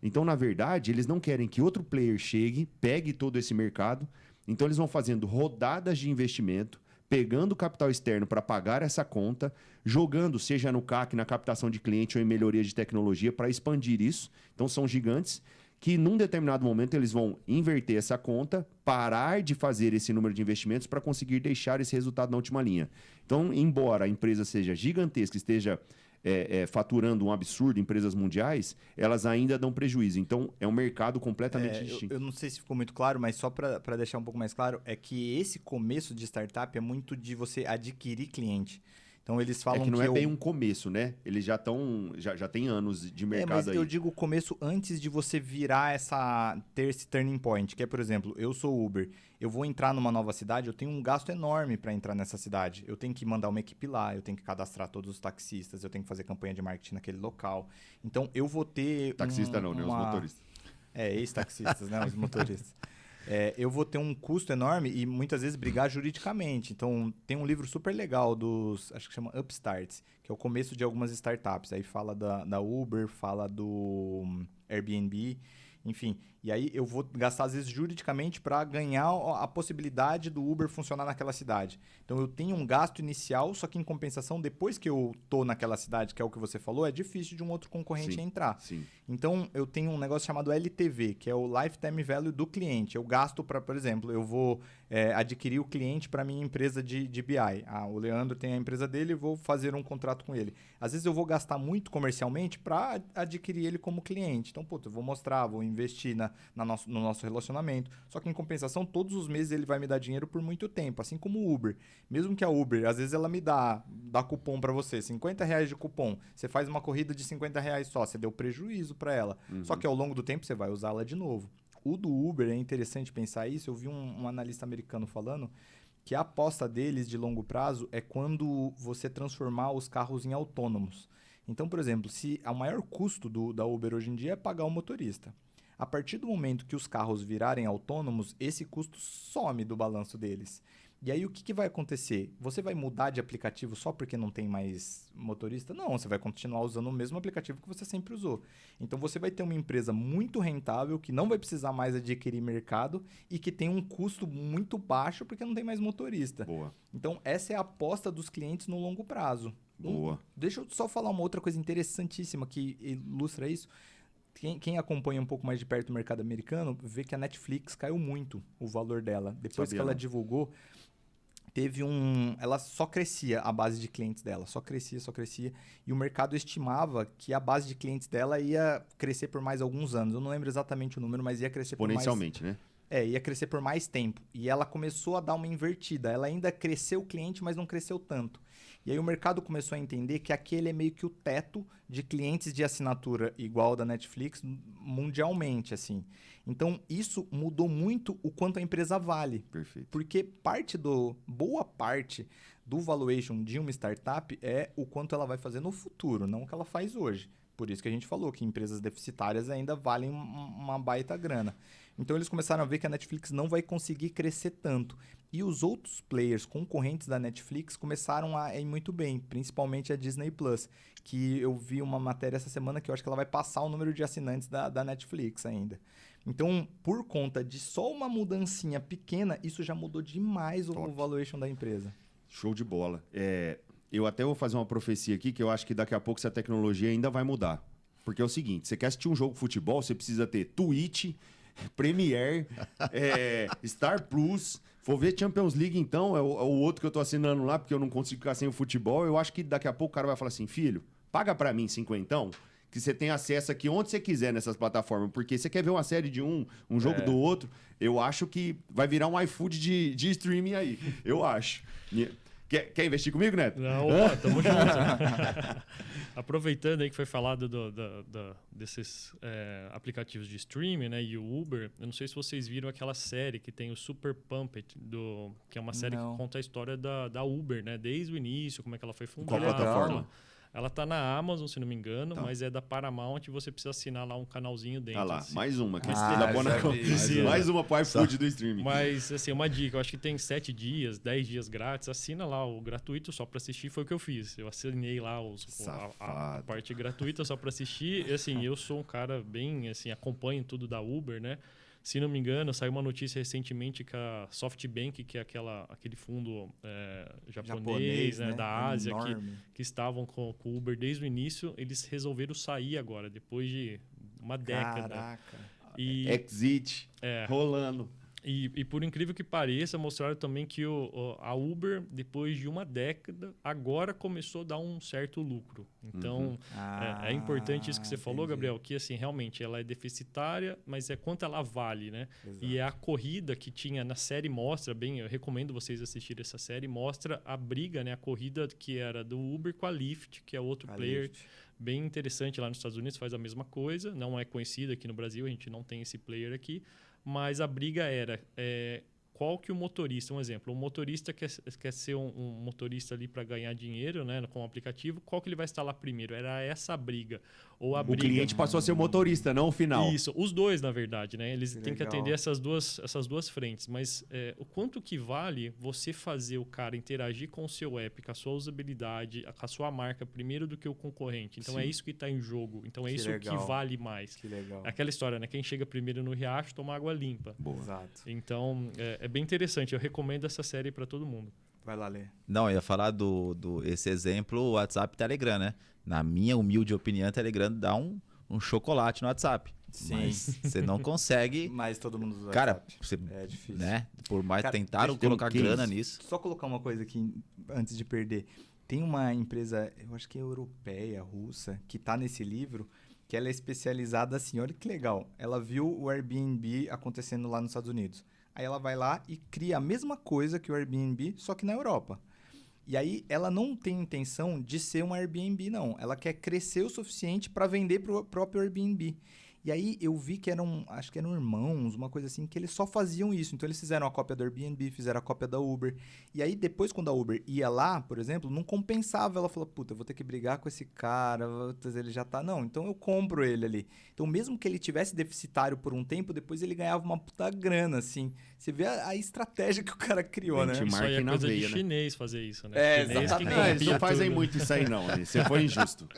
Então, na verdade, eles não querem que outro player chegue, pegue todo esse mercado. Então, eles vão fazendo rodadas de investimento, pegando capital externo para pagar essa conta, jogando, seja no CAC, na captação de cliente ou em melhoria de tecnologia, para expandir isso. Então, são gigantes que, num determinado momento, eles vão inverter essa conta, parar de fazer esse número de investimentos para conseguir deixar esse resultado na última linha. Então, embora a empresa seja gigantesca, esteja faturando um absurdo, empresas mundiais, elas ainda dão prejuízo. Então, é um mercado completamente distinto. Eu não sei se ficou muito claro, mas só para deixar um pouco mais claro, é que esse começo de startup é muito de você adquirir cliente. Então, eles falam que não é bem um começo, né? Eles já tem anos de mercado mas aí. eu digo começo antes de você virar ter esse turning point, que é, por exemplo, eu sou Uber, eu vou entrar numa nova cidade, eu tenho um gasto enorme para entrar nessa cidade. Eu tenho que mandar uma equipe lá, eu tenho que cadastrar todos os taxistas, eu tenho que fazer campanha de marketing naquele local. Então, eu vou ter Taxista não, né? Os motoristas. Ex-taxistas, né? Os motoristas. Eu vou ter um custo enorme e muitas vezes brigar juridicamente. Então, tem um livro super legal acho que chama Upstarts, que é o começo de algumas startups. Aí fala da Uber, fala do Airbnb, enfim. E aí eu vou gastar, às vezes, juridicamente para ganhar a possibilidade do Uber funcionar naquela cidade. Então, eu tenho um gasto inicial, só que em compensação, depois que eu tô naquela cidade, que é o que você falou, é difícil de um outro concorrente entrar. Sim. Então, eu tenho um negócio chamado LTV, que é o Lifetime Value do cliente. Eu gasto para, por exemplo, eu vou adquirir o cliente para minha empresa de BI. O Leandro tem a empresa dele e vou fazer um contrato com ele. Às vezes, eu vou gastar muito comercialmente para adquirir ele como cliente. Então, eu vou mostrar, vou investir no nosso relacionamento. Só que, em compensação, todos os meses ele vai me dar dinheiro por muito tempo, assim como o Uber. Mesmo que a Uber, às vezes, ela me dá cupom para você, R$50 de cupom. Você faz uma corrida de R$50 só, você deu prejuízo para ela. Uhum. Só que ao longo do tempo você vai usá-la de novo. O do Uber é interessante pensar isso. Eu vi um analista americano falando que a aposta deles de longo prazo é quando você transformar os carros em autônomos. Então, por exemplo, se o maior custo da Uber hoje em dia é pagar o motorista. A partir do momento que os carros virarem autônomos, esse custo some do balanço deles. E aí, o que vai acontecer? Você vai mudar de aplicativo só porque não tem mais motorista? Não, você vai continuar usando o mesmo aplicativo que você sempre usou. Então, você vai ter uma empresa muito rentável, que não vai precisar mais adquirir mercado e que tem um custo muito baixo porque não tem mais motorista. Boa. Então, essa é a aposta dos clientes no longo prazo. Boa. Deixa eu só falar uma outra coisa interessantíssima que ilustra isso. Quem acompanha um pouco mais de perto o mercado americano vê que a Netflix caiu muito o valor dela. Depois que ela divulgou, ela só crescia a base de clientes dela, só crescia. E o mercado estimava que a base de clientes dela ia crescer por mais alguns anos. Eu não lembro exatamente o número, mas ia crescer por mais... Exponencialmente, né? Ia crescer por mais tempo. E ela começou a dar uma invertida. Ela ainda cresceu o cliente, mas não cresceu tanto. E aí o mercado começou a entender que aquele é meio que o teto de clientes de assinatura igual da Netflix mundialmente, assim. Então, isso mudou muito o quanto a empresa vale. Perfeito. Porque boa parte do valuation de uma startup é o quanto ela vai fazer no futuro, não o que ela faz hoje. Por isso que a gente falou que empresas deficitárias ainda valem uma baita grana. Então eles começaram a ver que a Netflix não vai conseguir crescer tanto. E os outros players concorrentes da Netflix começaram a ir muito bem, principalmente a Disney Plus, que eu vi uma matéria essa semana que eu acho que ela vai passar o número de assinantes da Netflix ainda. Então, por conta de só uma mudancinha pequena, isso já mudou demais o valuation da empresa. Show de bola. Eu até vou fazer uma profecia aqui, que eu acho que daqui a pouco essa tecnologia ainda vai mudar. Porque é o seguinte, você quer assistir um jogo de futebol, você precisa ter Twitch, Premiere, Star Plus. For ver Champions League, então, é o outro que eu tô assinando lá, porque eu não consigo ficar sem o futebol. Eu acho que daqui a pouco o cara vai falar assim, filho, paga pra mim 50, que você tem acesso aqui onde você quiser nessas plataformas. Porque você quer ver uma série de um jogo do outro, eu acho que vai virar um iFood de streaming aí. Eu acho. Quer investir comigo, Neto? Não, opa, tamo junto. Aproveitando aí que foi falado desses aplicativos de streaming, né, e o Uber, eu não sei se vocês viram aquela série que tem o Super Pumped, que é uma série que conta a história da Uber, né, desde o início, como é que ela foi fundada. Qual plataforma? Ela tá na Amazon, se não me engano, mas é da Paramount e você precisa assinar lá um canalzinho dentro. Ah lá, assim. mais uma. Já Mais uma pro iFood do streaming. Mas, assim, uma dica, eu acho que tem 7 dias, 10 dias grátis, assina lá o gratuito só pra assistir, foi o que eu fiz. Eu assinei lá a parte gratuita só pra assistir. E, assim, eu sou um cara bem, assim, acompanho tudo da Uber, né? Se não me engano, saiu uma notícia recentemente que a SoftBank, que é aquele fundo japonês, né, da Ásia, que estavam com o Uber desde o início, eles resolveram sair agora, depois de uma década. Caraca. Exit, rolando. E por incrível que pareça, mostraram também que a Uber, depois de uma década, agora começou a dar um certo lucro. Então, é importante isso que você falou, Gabriel, que assim, realmente ela é deficitária, mas é quanto ela vale, né? Exato. E a corrida que tinha na série mostra, bem, eu recomendo vocês assistirem essa série, mostra a briga, né? A corrida que era do Uber com a Lyft, que é outro player Lyft. Bem interessante lá nos Estados Unidos, faz a mesma coisa, não é conhecida aqui no Brasil, a gente não tem esse player aqui. Mas a briga era qual que o motorista, um exemplo, o motorista quer ser um motorista ali para ganhar dinheiro, né, com o aplicativo, qual que ele vai instalar primeiro? Era essa a briga. Ou a briga... cliente passou a ser o motorista, não o final. Isso, os dois, na verdade, né? Eles têm que legal. atender essas duas frentes. Mas o quanto que vale você fazer o cara interagir com o seu app, com a sua usabilidade, com a sua marca, primeiro do que o concorrente. Então, é isso que está em jogo. Então, é isso que vale mais. Que legal. Aquela história, né? Quem chega primeiro no riacho toma água limpa. Boa. Exato. Então, é bem interessante. Eu recomendo essa série para todo mundo. Vai lá, Lê. Não, eu ia falar esse exemplo, o WhatsApp e Telegram, né? Na minha humilde opinião, o Telegram dá um chocolate no WhatsApp. Sim. Mas você não consegue... Mas todo mundo usa Cara, WhatsApp. você, É difícil. né? Por mais Cara, tentaram deixa eu ter colocar um case. grana nisso. Só colocar uma coisa aqui antes de perder. Tem uma empresa, eu acho que é europeia, russa, que tá nesse livro, que ela é especializada assim, olha que legal. Ela viu o Airbnb acontecendo lá nos Estados Unidos. Aí ela vai lá e cria a mesma coisa que o Airbnb, só que na Europa. E aí ela não tem intenção de ser um Airbnb, não. Ela quer crescer o suficiente para vender pro próprio Airbnb. E aí eu vi que acho que eram irmãos, uma coisa assim, que eles só faziam isso. Então eles fizeram a cópia do Airbnb, fizeram a cópia da Uber. E aí depois, quando a Uber ia lá, por exemplo, não compensava. Ela falou, puta, eu vou ter que brigar com esse cara, ele já tá... Não, então eu compro ele ali. Então mesmo que ele tivesse deficitário por um tempo, depois ele ganhava uma puta grana, assim. Você vê a estratégia que o cara criou, né? Isso aí é na coisa veia, de né? chinês fazer isso, né? É, Chinês exatamente. que Eles copia não fazem tudo. muito isso aí, não. Você foi injusto.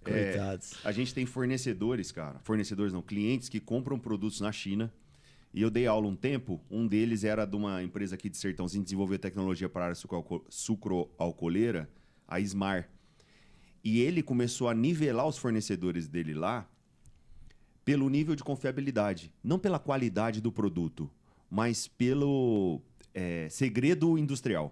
Coitados. A gente tem fornecedores, cara. Fornecedores não, clientes que compram produtos na China. E eu dei aula um tempo. Um deles era de uma empresa aqui de Sertãozinho, desenvolveu tecnologia para a área sucroalcooleira, a Smar. E ele começou a nivelar os fornecedores dele lá pelo nível de confiabilidade. Não pela qualidade do produto, mas pelo segredo industrial.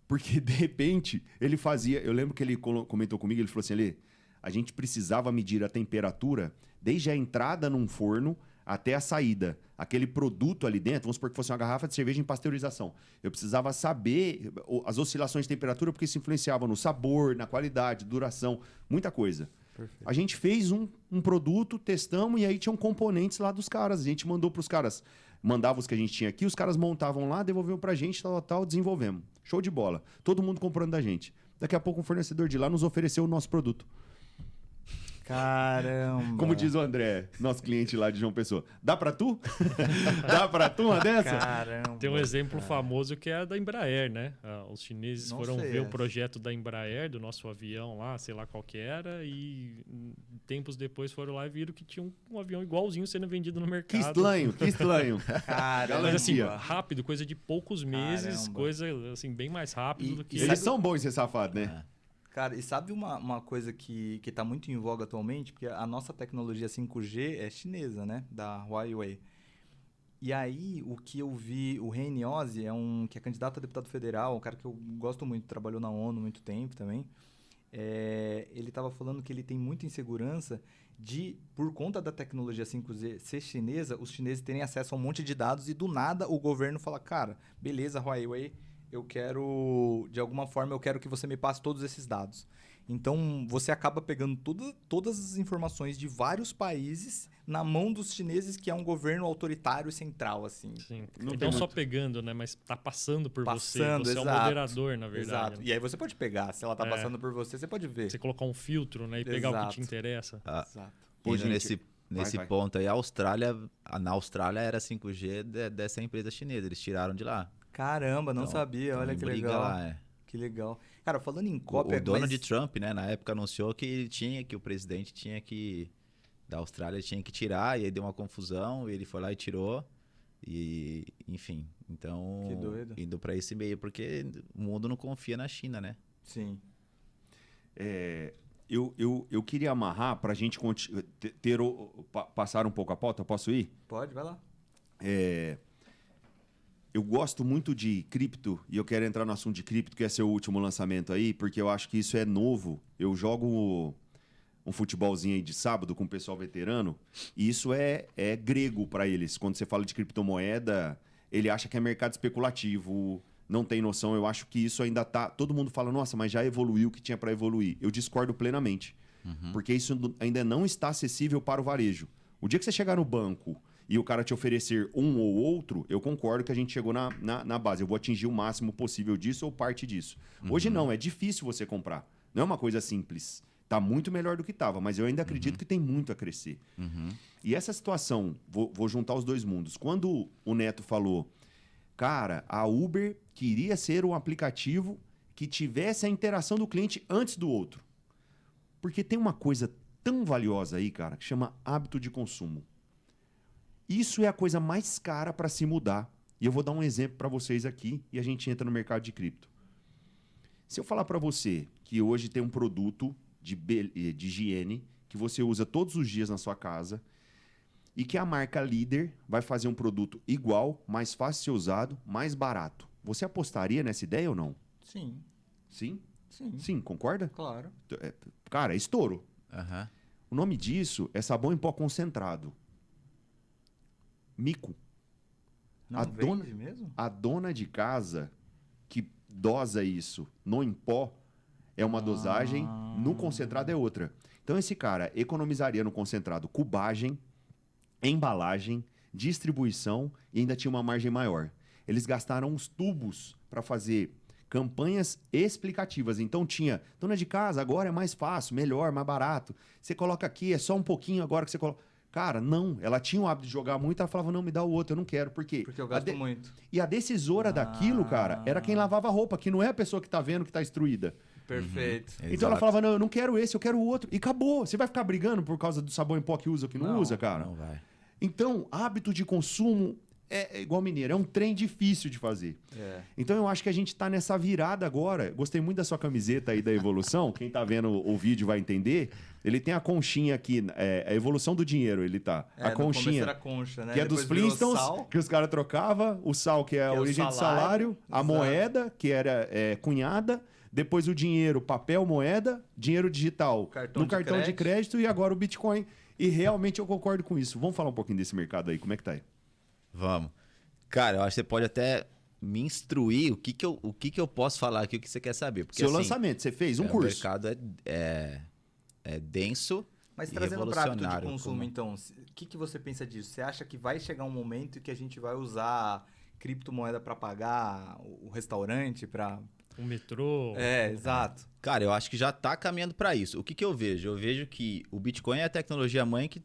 Porque, de repente, ele fazia... Eu lembro que ele comentou comigo, ele falou assim, Lê, a gente precisava medir a temperatura desde a entrada num forno até a saída. Aquele produto ali dentro, vamos supor que fosse uma garrafa de cerveja em pasteurização. Eu precisava saber as oscilações de temperatura, porque isso influenciava no sabor, na qualidade, duração, muita coisa. Perfeito. A gente fez um produto, testamos, e aí tinham componentes lá dos caras. A gente mandou para os caras, mandava os que a gente tinha aqui, os caras montavam lá, devolviam para a gente, tal, desenvolvemos. Show de bola. Todo mundo comprando da gente. Daqui a pouco um fornecedor de lá nos ofereceu o nosso produto. Caramba. Como diz o André, nosso cliente lá de João Pessoa. Dá pra tu? Dá pra tu uma dessa? Caramba. Tem um exemplo famoso que é a da Embraer, né? Os chineses Não foram sei ver o essa. projeto da Embraer, do nosso avião lá, sei lá qual que era, e tempos depois foram lá e viram que tinha um avião igualzinho sendo vendido no Que mercado. estranho, que estranho. Caramba. Mas assim, Garantia. rápido, coisa de poucos meses, Caramba. coisa assim, bem mais rápido E- do que... Eles são bons em ser safado, né? Cara, e sabe uma coisa que tá muito em voga atualmente? Porque a nossa tecnologia 5G é chinesa, né? Da Huawei. E aí, o que eu vi, o Heini Ozzy, que é candidato a deputado federal, um cara que eu gosto muito, trabalhou na ONU há muito tempo também. Ele estava falando que ele tem muita insegurança por conta da tecnologia 5G ser chinesa, os chineses terem acesso a um monte de dados e do nada o governo fala, cara, beleza, Huawei, de alguma forma, eu quero que você me passe todos esses dados. Então, você acaba pegando todas as informações de vários países na mão dos chineses, que é um governo autoritário e central, assim. Sim. Não Não tem só muito. pegando, né? Mas tá passando por Passando, você. Você é o exato. moderador, na verdade. Exato. né? E aí você pode pegar. Se ela tá É. passando por você pode ver. Você colocar um filtro, né? E pegar o que Exato. te interessa. Exato. Pô, Indo gente, nesse vai. ponto aí, na Austrália era 5G dessa empresa chinesa, eles tiraram de lá. Caramba, não Então, sabia. Olha então que briga legal. lá, é. Que legal. Cara, falando em cópia... O Donald Trump, né, na época anunciou que o presidente da Austrália tinha que tirar, e aí deu uma confusão, e ele foi lá e tirou, e enfim, então Que doido. indo para esse meio, porque o mundo não confia na China, né? Sim. Eu queria amarrar pra gente passar um pouco a pauta. Posso ir? Pode, vai lá. Eu gosto muito de cripto e eu quero entrar no assunto de cripto, que é seu último lançamento aí, porque eu acho que isso é novo. Eu jogo um futebolzinho aí de sábado com o pessoal veterano e isso é grego para eles. Quando você fala de criptomoeda, ele acha que é mercado especulativo, não tem noção. Eu acho que isso ainda tá... Todo mundo fala, nossa, mas já evoluiu o que tinha para evoluir. Eu discordo plenamente, porque isso ainda não está acessível para o varejo. O dia que você chegar no banco e o cara te oferecer um ou outro, eu concordo que a gente chegou na base. Eu vou atingir o máximo possível disso ou parte disso. Hoje não, é difícil você comprar. Não é uma coisa simples. Tá muito melhor do que estava, mas eu ainda acredito que tem muito a crescer. E essa situação, vou juntar os dois mundos. Quando o Neto falou, cara, a Uber queria ser um aplicativo que tivesse a interação do cliente antes do outro. Porque tem uma coisa tão valiosa aí, cara, que chama hábito de consumo. Isso é a coisa mais cara para se mudar. E eu vou dar um exemplo para vocês aqui e a gente entra no mercado de cripto. Se eu falar para você que hoje tem um produto de higiene que você usa todos os dias na sua casa e que a marca líder vai fazer um produto igual, mais fácil de ser usado, mais barato. Você apostaria nessa ideia ou não? Sim. Sim? Sim. Sim, concorda? Claro. Cara, é estouro. Aham. O nome disso é sabão em pó concentrado. Mico. Não A vende mesmo? A dona de casa que dosa isso no em pó é uma dosagem, no concentrado é outra. Então esse cara economizaria no concentrado cubagem, embalagem, distribuição e ainda tinha uma margem maior. Eles gastaram os tubos para fazer campanhas explicativas. Então tinha, dona de casa, agora é mais fácil, melhor, mais barato. Você coloca aqui, é só um pouquinho agora que você coloca. Cara, não. Ela tinha o hábito de jogar muito, ela falava, não, me dá o outro, eu não quero. Por quê? Porque eu gasto muito. E a decisora daquilo, cara, era quem lavava a roupa, que não é a pessoa que tá vendo que tá instruída. Perfeito. Então ela falava, não, eu não quero esse, eu quero o outro. E acabou. Você vai ficar brigando por causa do sabão em pó que usa ou que não usa, cara? Não vai. Então, hábito de consumo é igual mineiro, é um trem difícil de fazer. É. Então eu acho que a gente tá nessa virada agora. Gostei muito da sua camiseta aí da evolução. Quem tá vendo o vídeo vai entender. Ele tem a conchinha aqui, a evolução do dinheiro, ele tá. A No começo conchinha. era concha, né? Que é dos Depois virou Flintstones, sal. que os caras trocavam. O sal, que é a Que é o origem do salário, salário. A exato. moeda, que era cunhada. Depois o dinheiro, papel, moeda. Dinheiro digital Cartão no de cartão de crédito. crédito. E agora o Bitcoin. E realmente eu concordo com isso. Vamos falar um pouquinho desse mercado aí. Como é que tá aí? Vamos. Cara, eu acho que você pode até me instruir o que que eu posso falar aqui, o que você quer saber. Porque, Seu assim, lançamento, você fez um O curso. mercado é denso. Mas e trazendo para hábito de revolucionário, consumo, como- então, o que você pensa disso? Você acha que vai chegar um momento que a gente vai usar criptomoeda para pagar o restaurante, para O metrô. Exato. Cara, eu acho que já está caminhando para isso. O que, que eu vejo? Eu vejo que o Bitcoin é a tecnologia mãe que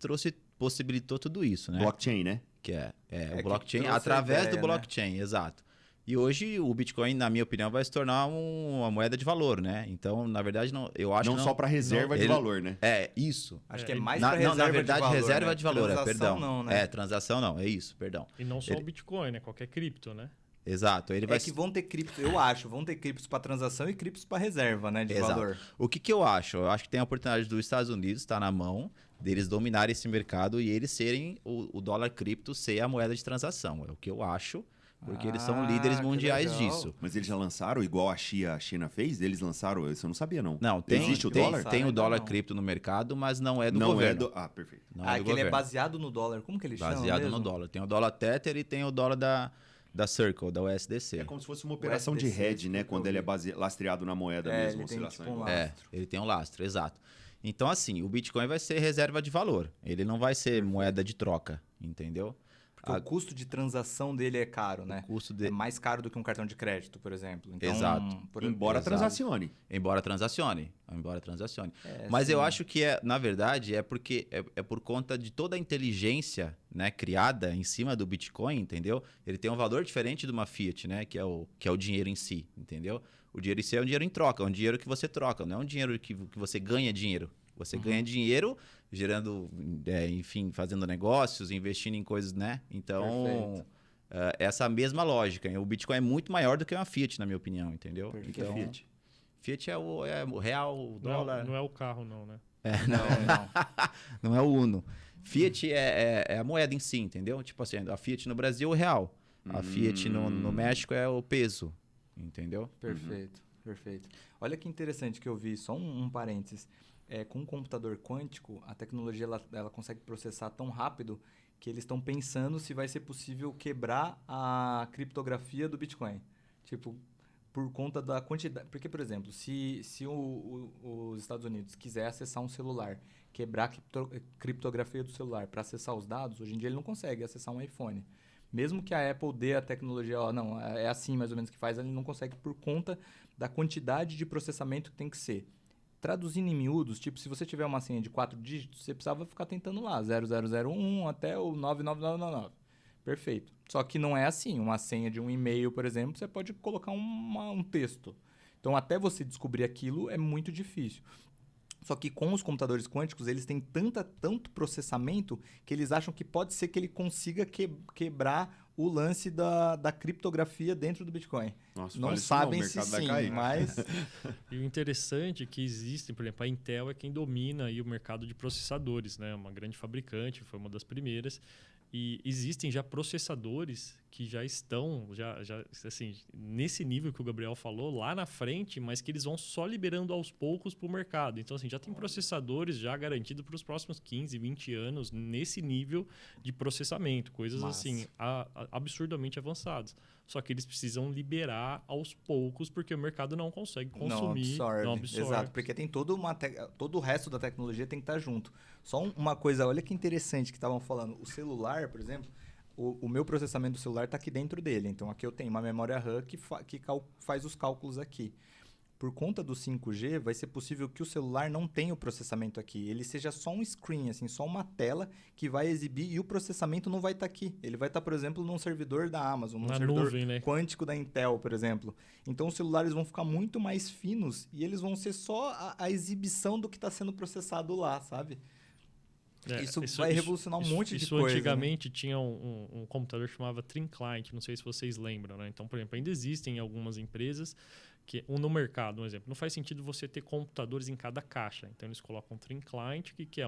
possibilitou tudo isso, né? Blockchain, né? Que é que o blockchain, trouxe a através ideia, do blockchain, exato. E hoje o Bitcoin, na minha opinião, vai se tornar uma moeda de valor, né? Então, na verdade, eu acho que Não só para reserva de valor, né? É, isso. Acho que é mais Na, para não, reserva na verdade, de valor, reserva né? de valor, Transação perdão. não, né? Transação não, é isso, perdão. E não só o Bitcoin, né? Qualquer cripto, né? Exato. Ele vai É que vão ter cripto, eu acho, vão ter criptos para transação e criptos para reserva, né, de Exato. valor. O que, que eu acho? Eu acho que tem a oportunidade dos Estados Unidos, está na mão, deles dominarem esse mercado e eles serem o dólar cripto ser a moeda de transação. É o que eu acho, porque eles são líderes que mundiais legal. disso. Mas eles já lançaram, igual a China fez? Eles lançaram, isso eu não sabia, não. Não, Existe o dólar? Tem o Ainda dólar não. cripto no mercado, mas não é do Não governo. é do... Ah, perfeito. Não Ah, do que ele é governo. baseado no dólar. Como que ele chama Baseado mesmo? no dólar. Tem o dólar Tether e tem o dólar da Circle, da USDC. É como se fosse uma operação de USDC, hedge, né? que eu Quando ele é lastreado na moeda mesmo, ele tem oscilação tipo um igual. lastro. Ele tem um lastro, exato. Então, assim, o Bitcoin vai ser reserva de valor. Ele não vai ser moeda de troca, entendeu? Porque o custo de transação dele é caro, né? O custo É mais caro do que um cartão de crédito, por exemplo. Então, Exato. Embora Exato. transacione. Embora transacione. É, Mas sim. eu acho que, na verdade, é porque é por conta de toda a inteligência, né, criada em cima do Bitcoin, entendeu? Ele tem um valor diferente de uma fiat, né? Que é o dinheiro em si, entendeu? O dinheiro em si é um dinheiro em troca, é um dinheiro que você troca, não é um dinheiro que você ganha dinheiro. Você ganha dinheiro gerando, enfim, fazendo negócios, investindo em coisas, né? Então, essa mesma lógica. O Bitcoin é muito maior do que uma fiat, na minha opinião, entendeu? Perfeito. Então, Fiat. Fiat é o real, o dólar. Não é o carro, não, né? Não. Não é o Uno. Fiat é a moeda em si, entendeu? Tipo assim, a Fiat no Brasil é o real. A Fiat no México é o peso, entendeu? Perfeito, perfeito. Olha que interessante que eu vi, só um parênteses. Com um computador quântico, a tecnologia ela consegue processar tão rápido que eles estão pensando se vai ser possível quebrar a criptografia do Bitcoin. Tipo, por conta da quantidade... Porque, por exemplo, se os Estados Unidos quiser acessar um celular, quebrar a criptografia do celular para acessar os dados, hoje em dia ele não consegue acessar um iPhone. Mesmo que a Apple dê a tecnologia, não, é assim mais ou menos que faz, ele não consegue por conta da quantidade de processamento que tem que ser. Traduzindo em miúdos, tipo, se você tiver uma senha de 4 dígitos, você precisava ficar tentando lá, 0001 até o 99999. Perfeito. Só que não é assim. Uma senha de um e-mail, por exemplo, você pode colocar um texto. Então, até você descobrir aquilo é muito difícil. Só que com os computadores quânticos, eles têm tanto processamento que eles acham que pode ser que ele consiga quebrar o lance da criptografia dentro do Bitcoin. Nossa, Não fala isso sabem o se mercado vai sim, cair. mas... E o interessante é que existem, por exemplo, a Intel é quem domina aí o mercado de processadores, né? Uma grande fabricante, foi uma das primeiras. E existem já processadores que já estão assim, nesse nível que o Gabriel falou, lá na frente, mas que eles vão só liberando aos poucos para o mercado. Então, assim, já tem processadores já garantidos para os próximos 15, 20 anos nesse nível de processamento. Coisas assim, absurdamente avançadas. Só que eles precisam liberar aos poucos, porque o mercado não consegue consumir. Não absorve. Exato, porque tem todo o resto da tecnologia tem que estar junto. Só uma coisa, olha que interessante que estavam falando. O celular, por exemplo, o meu processamento do celular está aqui dentro dele. Então, aqui eu tenho uma memória RAM que faz os cálculos aqui. Por conta do 5G, vai ser possível que o celular não tenha o processamento aqui. Ele seja só um screen, assim, só uma tela que vai exibir e o processamento não vai estar aqui. Ele vai estar, por exemplo, num servidor da Amazon, num servidor nuvem, né? quântico da Intel, por exemplo. Então, os celulares vão ficar muito mais finos e eles vão ser só a exibição do que está sendo processado lá, sabe? Isso vai revolucionar um monte de coisa. Isso antigamente tinha um computador que chamava Thin Client, não sei se vocês lembram, né? Então, por exemplo, ainda existem algumas empresas que no mercado, um exemplo, não faz sentido você ter computadores em cada caixa. Então, eles colocam um Thin Client, que é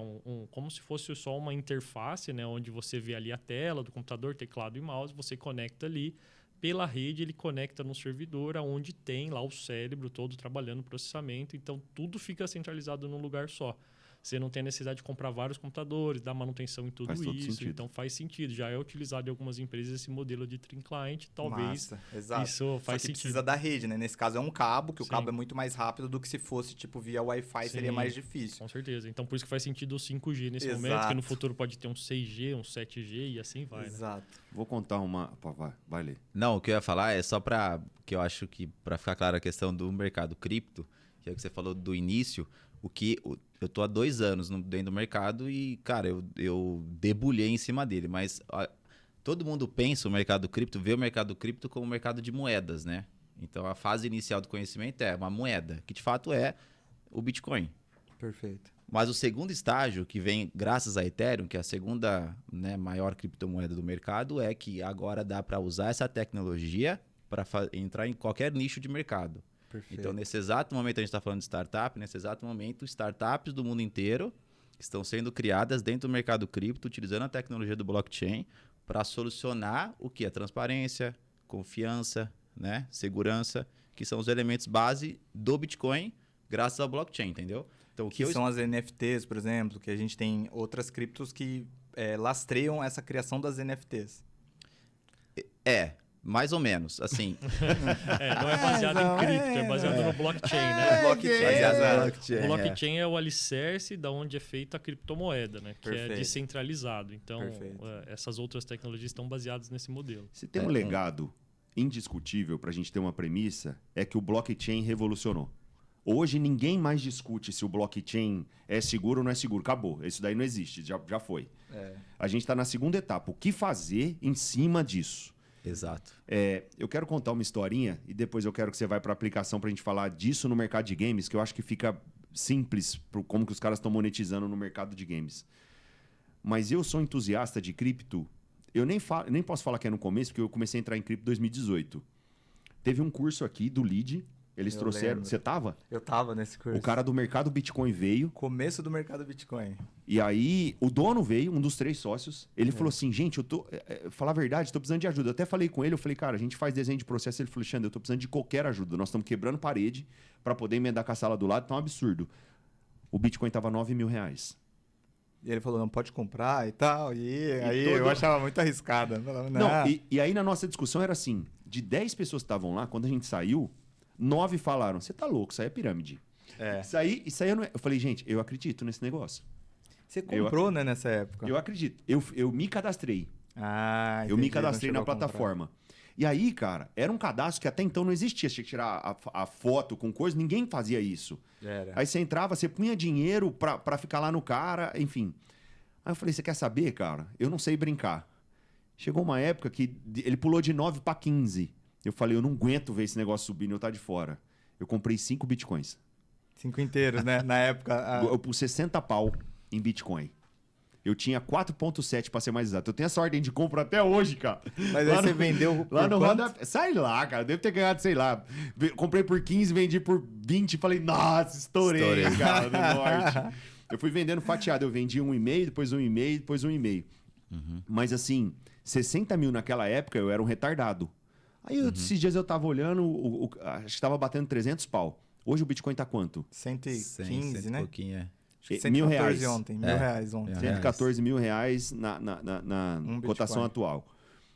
como se fosse só uma interface, né? Onde você vê ali a tela do computador, teclado e mouse, você conecta ali. Pela rede, ele conecta no servidor, onde tem lá o cérebro todo trabalhando o processamento. Então, tudo fica centralizado num lugar só. você não tem a necessidade de comprar vários computadores, dar manutenção em tudo Faz todo isso. sentido. Então faz sentido. Já é utilizado em algumas empresas esse modelo de trim client. Talvez Massa, exato. isso Só faz que sentido. precisa da rede, né? Nesse caso é um cabo, que o Sim. cabo é muito mais rápido do que se fosse tipo via Wi-Fi, seria Sim. mais difícil. Com certeza. Então por isso que faz sentido o 5G nesse Exato. momento, que no futuro pode ter um 6G, um 7G e assim vai, né? Exato. Vou contar uma... Pô, vai ler. Não, o que eu ia falar é só para que eu acho que para ficar clara a questão do mercado cripto, que é o que você falou do início, eu tô há 2 anos dentro do mercado e, cara, eu debulhei em cima dele, mas todo mundo pensa o mercado cripto, vê o mercado cripto como um mercado de moedas, né? Então a fase inicial do conhecimento é uma moeda, que de fato é o Bitcoin. Perfeito. Mas o segundo estágio, que vem graças a Ethereum, que é a segunda, né, maior criptomoeda do mercado, é que agora dá para usar essa tecnologia para entrar em qualquer nicho de mercado. Perfeito. Então, nesse exato momento, a gente está falando de startup, nesse exato momento, startups do mundo inteiro estão sendo criadas dentro do mercado cripto, utilizando a tecnologia do blockchain para solucionar o que é transparência, confiança, né, segurança, que são os elementos base do Bitcoin, graças ao blockchain, entendeu? Então, o que são as NFTs, por exemplo, que a gente tem outras criptos que lastreiam essa criação das NFTs. Mais ou menos, assim. Não é baseado em cripto, é baseado no blockchain, né? Blockchain, O blockchain é o alicerce da onde é feita a criptomoeda, né? Que Perfeito. é descentralizado. Então, Perfeito. essas outras tecnologias estão baseadas nesse modelo. Se tem um legado indiscutível para a gente ter uma premissa, é que o blockchain revolucionou. Hoje ninguém mais discute se o blockchain é seguro ou não é seguro. Acabou. Isso daí não existe, já foi. A gente está na segunda etapa. O que fazer em cima disso? Exato. Eu quero contar uma historinha e depois eu quero que você vá para a aplicação para a gente falar disso no mercado de games, que eu acho que fica simples como que os caras estão monetizando no mercado de games. Mas eu sou entusiasta de cripto. Eu nem posso falar que é no começo, porque eu comecei a entrar em cripto em 2018. Teve um curso aqui do Lead. Eles Eu trouxeram... lembro. Você tava? Eu tava nesse curso. O cara do mercado Bitcoin veio. Começo do mercado Bitcoin. E aí, o dono veio, um dos 3 sócios. Ele falou assim, gente, eu tô... falar a verdade, tô precisando de ajuda. Eu até falei com ele, eu falei, cara, a gente faz desenho de processo. Ele falou, Alexandre, eu tô precisando de qualquer ajuda. Nós estamos quebrando parede para poder emendar com a sala do lado. Tá um absurdo. O Bitcoin tava R$9.000. E ele falou, não pode comprar e tal. E aí todo- eu achava muito arriscado. Eu falava, Não, não. e aí na nossa discussão era assim, de 10 pessoas que estavam lá, quando a gente saiu, 9 falaram, você tá louco, isso aí é pirâmide. Isso aí eu não é... Eu falei, gente, eu acredito nesse negócio. Você comprou, né, nessa época? Eu acredito. Eu me cadastrei. Ah, Eu me entendi, cadastrei não na chegou a comprar. plataforma. E aí, cara, era um cadastro que até então não existia. Você tinha que tirar a foto com coisa, ninguém fazia isso. Era. Aí você entrava, você punha dinheiro pra ficar lá no cara, enfim. Aí eu falei, você quer saber, cara? Eu não sei brincar. Chegou uma época que ele pulou de 9 para 15. Eu falei, eu não aguento ver esse negócio subindo, eu tá de fora. Eu comprei 5 bitcoins. 5 inteiros, né? Na época. Eu pus 60 pau em Bitcoin. Eu tinha 4,7 para ser mais exato. Eu tenho essa ordem de compra até hoje, cara. Mas aí você vendeu Lá por no quanto? Roda... Sai lá, cara. Devo ter ganhado, sei lá. Comprei por 15, vendi por 20. Falei, nossa, estourei. Cara, no norte. Eu fui vendendo fatiado. Eu vendi 1,5, depois 1,5, depois 1,5. Mas assim, 60 mil naquela época eu era um retardado. Aí esses dias eu tava olhando, acho que tava batendo 300 pau. Hoje o Bitcoin tá quanto? 115, né? pouquinho, Acho que R$ 114 1.000. ontem. R$1.000 ontem. 114 mil reais na Um cotação Bitcoin. atual.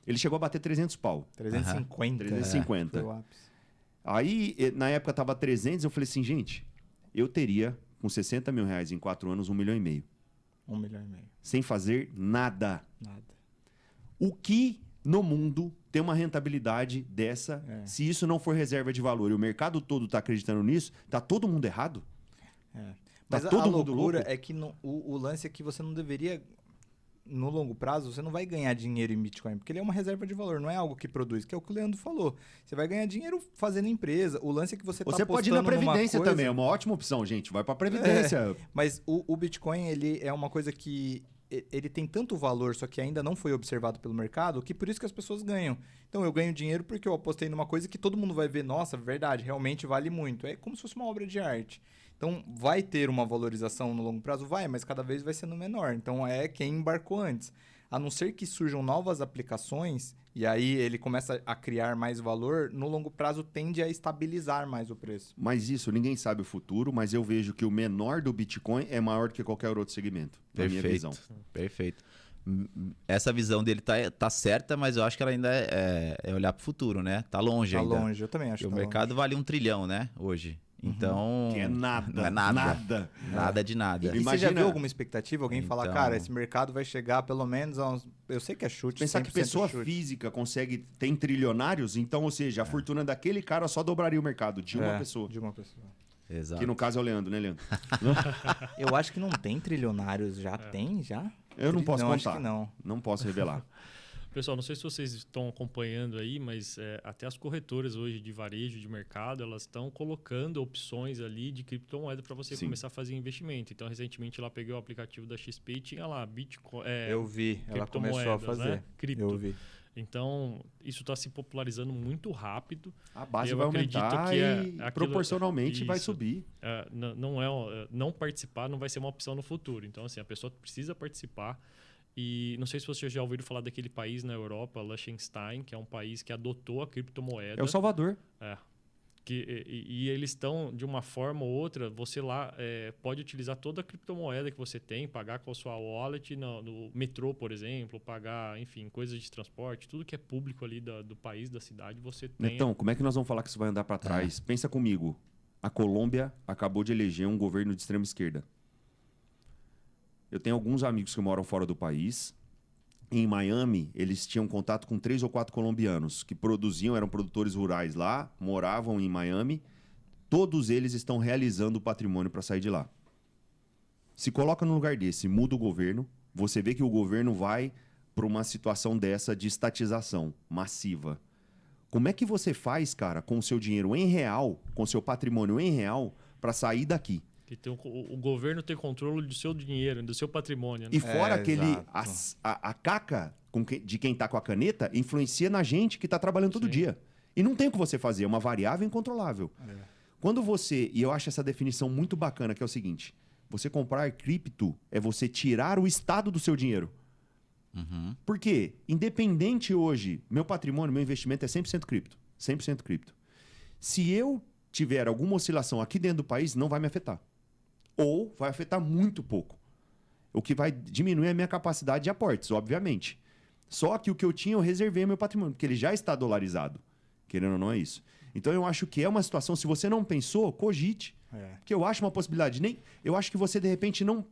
Ele chegou a bater 300 pau. 350. 350. Foi o ápice. Aí, na época tava 300, eu falei assim, gente, eu teria com 60 mil reais em 4 anos, 1,5 milhão. 1,5 milhão. Sem fazer nada. Nada. O que no mundo tem uma rentabilidade dessa, se isso não for reserva de valor e o mercado todo está acreditando nisso, tá todo mundo errado? Mas todo a mundo loucura louco? é que o lance é que você não deveria, no longo prazo, você não vai ganhar dinheiro em Bitcoin, porque ele é uma reserva de valor, não é algo que produz, que é o que o Leandro falou. Você vai ganhar dinheiro fazendo empresa. O lance é que você Você tá pode ir na apostando numa Previdência coisa- também, é uma ótima opção, gente. Vai para Previdência. Mas o Bitcoin, ele é uma coisa que ele tem tanto valor, só que ainda não foi observado pelo mercado, que por isso que as pessoas ganham. Então eu ganho dinheiro porque eu apostei numa coisa que todo mundo vai ver, nossa, verdade, realmente vale muito. É como se fosse uma obra de arte. Então vai ter uma valorização no longo prazo? Vai, mas cada vez vai sendo menor. Então é quem embarcou antes. a não ser que surjam novas aplicações, e aí ele começa a criar mais valor, no longo prazo tende a estabilizar mais o preço. Mas isso, ninguém sabe o futuro, mas eu vejo que o menor do Bitcoin é maior do que qualquer outro segmento, na minha visão. Perfeito. Essa visão dele tá certa, mas eu acho que ela ainda é olhar pro futuro, né? Tá longe Tá ainda. longe, eu também acho Porque que o tá mercado vale 1 trilhão, né? Hoje. Então... Que é nada. Não é nada. Nada. Nada de nada. E você já Imagina- viu alguma expectativa? Alguém falar, Então- cara, esse mercado vai chegar pelo menos a uns... Eu sei que é chute, Pensar que 100% pessoa chute. física tem trilionários, então, ou seja, a fortuna daquele cara só dobraria o mercado de uma pessoa. De uma pessoa. Exato. Que no caso é o Leandro, né, Leandro? Eu acho que não tem trilionários. Já tem, já? Eu não posso Acho contar. que não. Não posso revelar. Pessoal, não sei se vocês estão acompanhando aí, mas até as corretoras hoje de varejo, de mercado, elas estão colocando opções ali de criptomoeda para você Sim. começar a fazer investimento. Então, recentemente, lá peguei o aplicativo da XP e tinha lá Bitcoin. Eu vi. Ela começou a criptomoedas, fazer. né? Cripto. Eu vi. Então, isso está se popularizando muito rápido. A base Eu vai acredito aumentar que e aquilo- proporcionalmente vai Isso. subir. Não participar não vai ser uma opção no futuro. Então, assim, a pessoa precisa participar. E não sei se vocês já ouviram falar daquele país na Europa, Liechtenstein, que é um país que adotou a criptomoeda. É o Salvador. E eles estão, de uma forma ou outra, você lá pode utilizar toda a criptomoeda que você tem, pagar com a sua wallet no metrô, por exemplo, pagar, enfim, coisas de transporte, tudo que é público ali do país, da cidade, você tem. Netão, como é que nós vamos falar que isso vai andar para trás? Pensa comigo. A Colômbia acabou de eleger um governo de extrema esquerda. Eu tenho alguns amigos que moram fora do país. Em Miami, eles tinham contato com 3 ou 4 colombianos que eram produtores rurais lá, moravam em Miami. Todos eles estão realizando o patrimônio para sair de lá. Se coloca no lugar desse, muda o governo, você vê que o governo vai para uma situação dessa de estatização massiva. Como é que você faz, cara, com o seu dinheiro em real, com o seu patrimônio em real, para sair daqui? Que tem o governo ter controle do seu dinheiro, do seu patrimônio. Né? E fora exato. a caca de quem tá com a caneta influencia na gente que tá trabalhando todo Sim. dia. E não tem o que você fazer, é uma variável incontrolável. Quando você, e eu acho essa definição muito bacana, que é o seguinte, você comprar cripto é você tirar o estado do seu dinheiro. Uhum. Por quê? Independente hoje, meu patrimônio, meu investimento é 100% cripto. 100% cripto. Se eu tiver alguma oscilação aqui dentro do país, não vai me afetar. Ou vai afetar muito pouco. O que vai diminuir é a minha capacidade de aportes, obviamente. Só que o que eu tinha, eu reservei meu patrimônio, porque ele já está dolarizado. Querendo ou não, é isso. Então, eu acho que é uma situação, se você não pensou, cogite. Que eu acho uma possibilidade. Eu acho que você, de repente, não...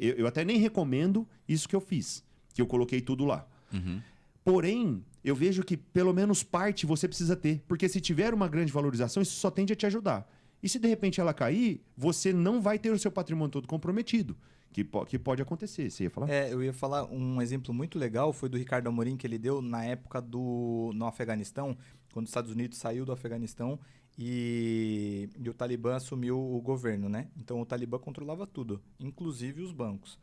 eu até nem recomendo isso que eu fiz, que eu coloquei tudo lá. Uhum. Porém, eu vejo que pelo menos parte você precisa ter. Porque se tiver uma grande valorização, isso só tende a te ajudar. E se de repente ela cair, você não vai ter o seu patrimônio todo comprometido. Que pode acontecer. Você ia falar? Eu ia falar um exemplo muito legal, foi do Ricardo Amorim, que ele deu na época no Afeganistão, quando os Estados Unidos saiu do Afeganistão e o Talibã assumiu o governo, né? Então o Talibã controlava tudo, inclusive os bancos.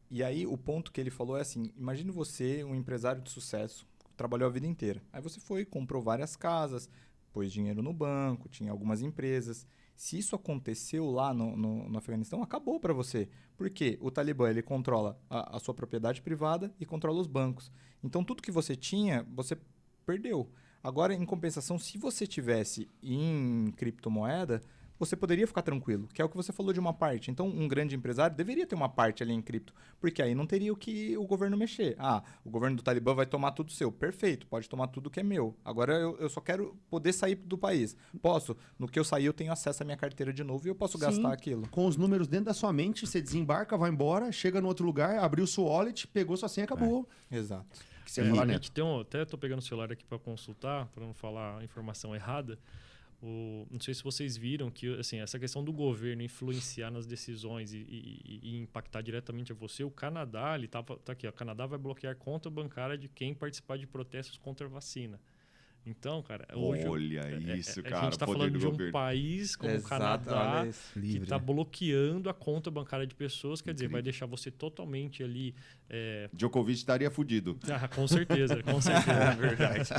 E aí o ponto que ele falou é assim, imagine você, um empresário de sucesso, trabalhou a vida inteira. Aí você foi, comprou várias casas, pôs dinheiro no banco, tinha algumas empresas. Se isso aconteceu lá no Afeganistão, acabou para você. Porque o Talibã ele controla a sua propriedade privada e controla os bancos. Então, tudo que você tinha, você perdeu. Agora, em compensação, se você tivesse em criptomoeda, você poderia ficar tranquilo, que é o que você falou de uma parte. Então, um grande empresário deveria ter uma parte ali em cripto, porque aí não teria o que o governo mexer. O governo do Talibã vai tomar tudo seu. Perfeito, pode tomar tudo que é meu. Agora, eu só quero poder sair do país. Posso. No que eu sair, eu tenho acesso à minha carteira de novo e eu posso gastar aquilo. Com os números dentro da sua mente, você desembarca, vai embora, chega no outro lugar, abriu sua wallet, pegou sua senha, acabou. Exato. O que você ia falar, a Neto? gente até estou pegando o celular aqui para consultar, para não falar a informação errada. Não sei se vocês viram que assim, essa questão do governo influenciar nas decisões e impactar diretamente a você, o Canadá, tá aqui, o Canadá vai bloquear conta bancária de quem participar de protestos contra a vacina. Então, cara, hoje Olha isso, cara, a gente está poder falando do de um governo. país como o Exato, Canadá olha isso. que Livre. está bloqueando a conta bancária de pessoas, quer dizer, vai deixar você totalmente ali. Djokovic estaria fudido. Com certeza, com certeza. É verdade.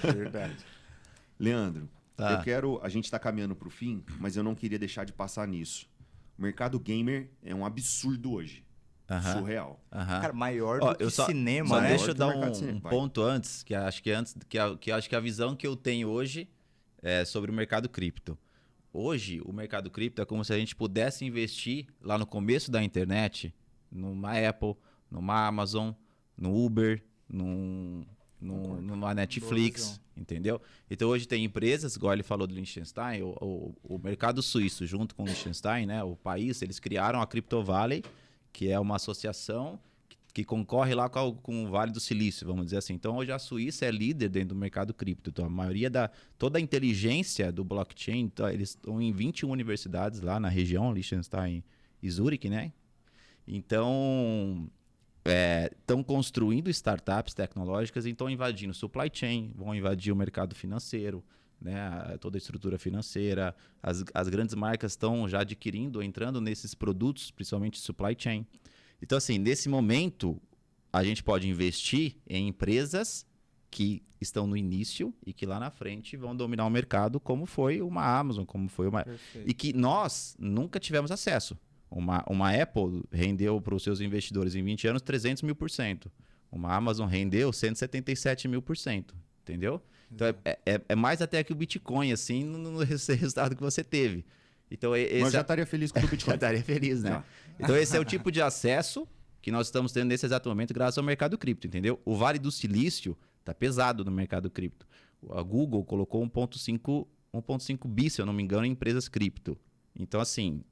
Verdade. Leandro, Tá. a gente está caminhando para o fim, mas eu não queria deixar de passar nisso. O mercado gamer é um absurdo hoje. Aham. Surreal. Aham. Cara, maior Ó, do que eu só cinema, né? deixa eu do dar mercado de cinema, um vai. ponto antes, que acho que a visão que eu tenho hoje é sobre o mercado cripto. Hoje, o mercado cripto é como se a gente pudesse investir lá no começo da internet, numa Apple, numa Amazon, no Uber, numa Netflix, visão. entendeu? Então hoje tem empresas, igual ele falou do Liechtenstein, o mercado suíço junto com o Liechtenstein, né, o país, eles criaram a Crypto Valley, que é uma associação que concorre lá com o Vale do Silício, vamos dizer assim. Então hoje a Suíça é líder dentro do mercado cripto. Então a maioria toda a inteligência do blockchain, então, eles estão em 21 universidades lá na região, Liechtenstein e Zurich, né? Então estão construindo startups tecnológicas e estão invadindo supply chain, vão invadir o mercado financeiro, né? Toda a estrutura financeira. As grandes marcas estão já adquirindo, entrando nesses produtos, principalmente supply chain. Então, assim, nesse momento, a gente pode investir em empresas que estão no início e que lá na frente vão dominar o mercado, como foi uma Amazon, como foi uma... Perfeito. E que nós nunca tivemos acesso. Uma Apple rendeu para os seus investidores em 20 anos 300 mil%. Uma Amazon rendeu 177 mil%. Entendeu? Então, é mais até que o Bitcoin, assim, no resultado que você teve. Então, Mas já estaria feliz com o do Bitcoin. já estaria feliz, né? Já. Então, esse é o tipo de acesso que nós estamos tendo nesse exato momento graças ao mercado cripto, entendeu? O Vale do Silício está pesado no mercado cripto. A Google colocou 1,5 bi, se eu não me engano, em empresas cripto. Então, assim,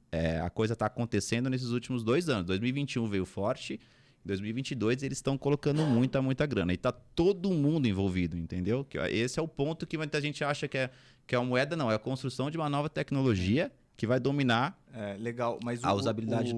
a coisa está acontecendo nesses últimos 2 anos. 2021 veio forte, em 2022 eles estão colocando muita grana. E está todo mundo envolvido, entendeu? Esse é o ponto que muita gente acha que é uma moeda, não. É a construção de uma nova tecnologia que vai dominar Legal, mas a usabilidade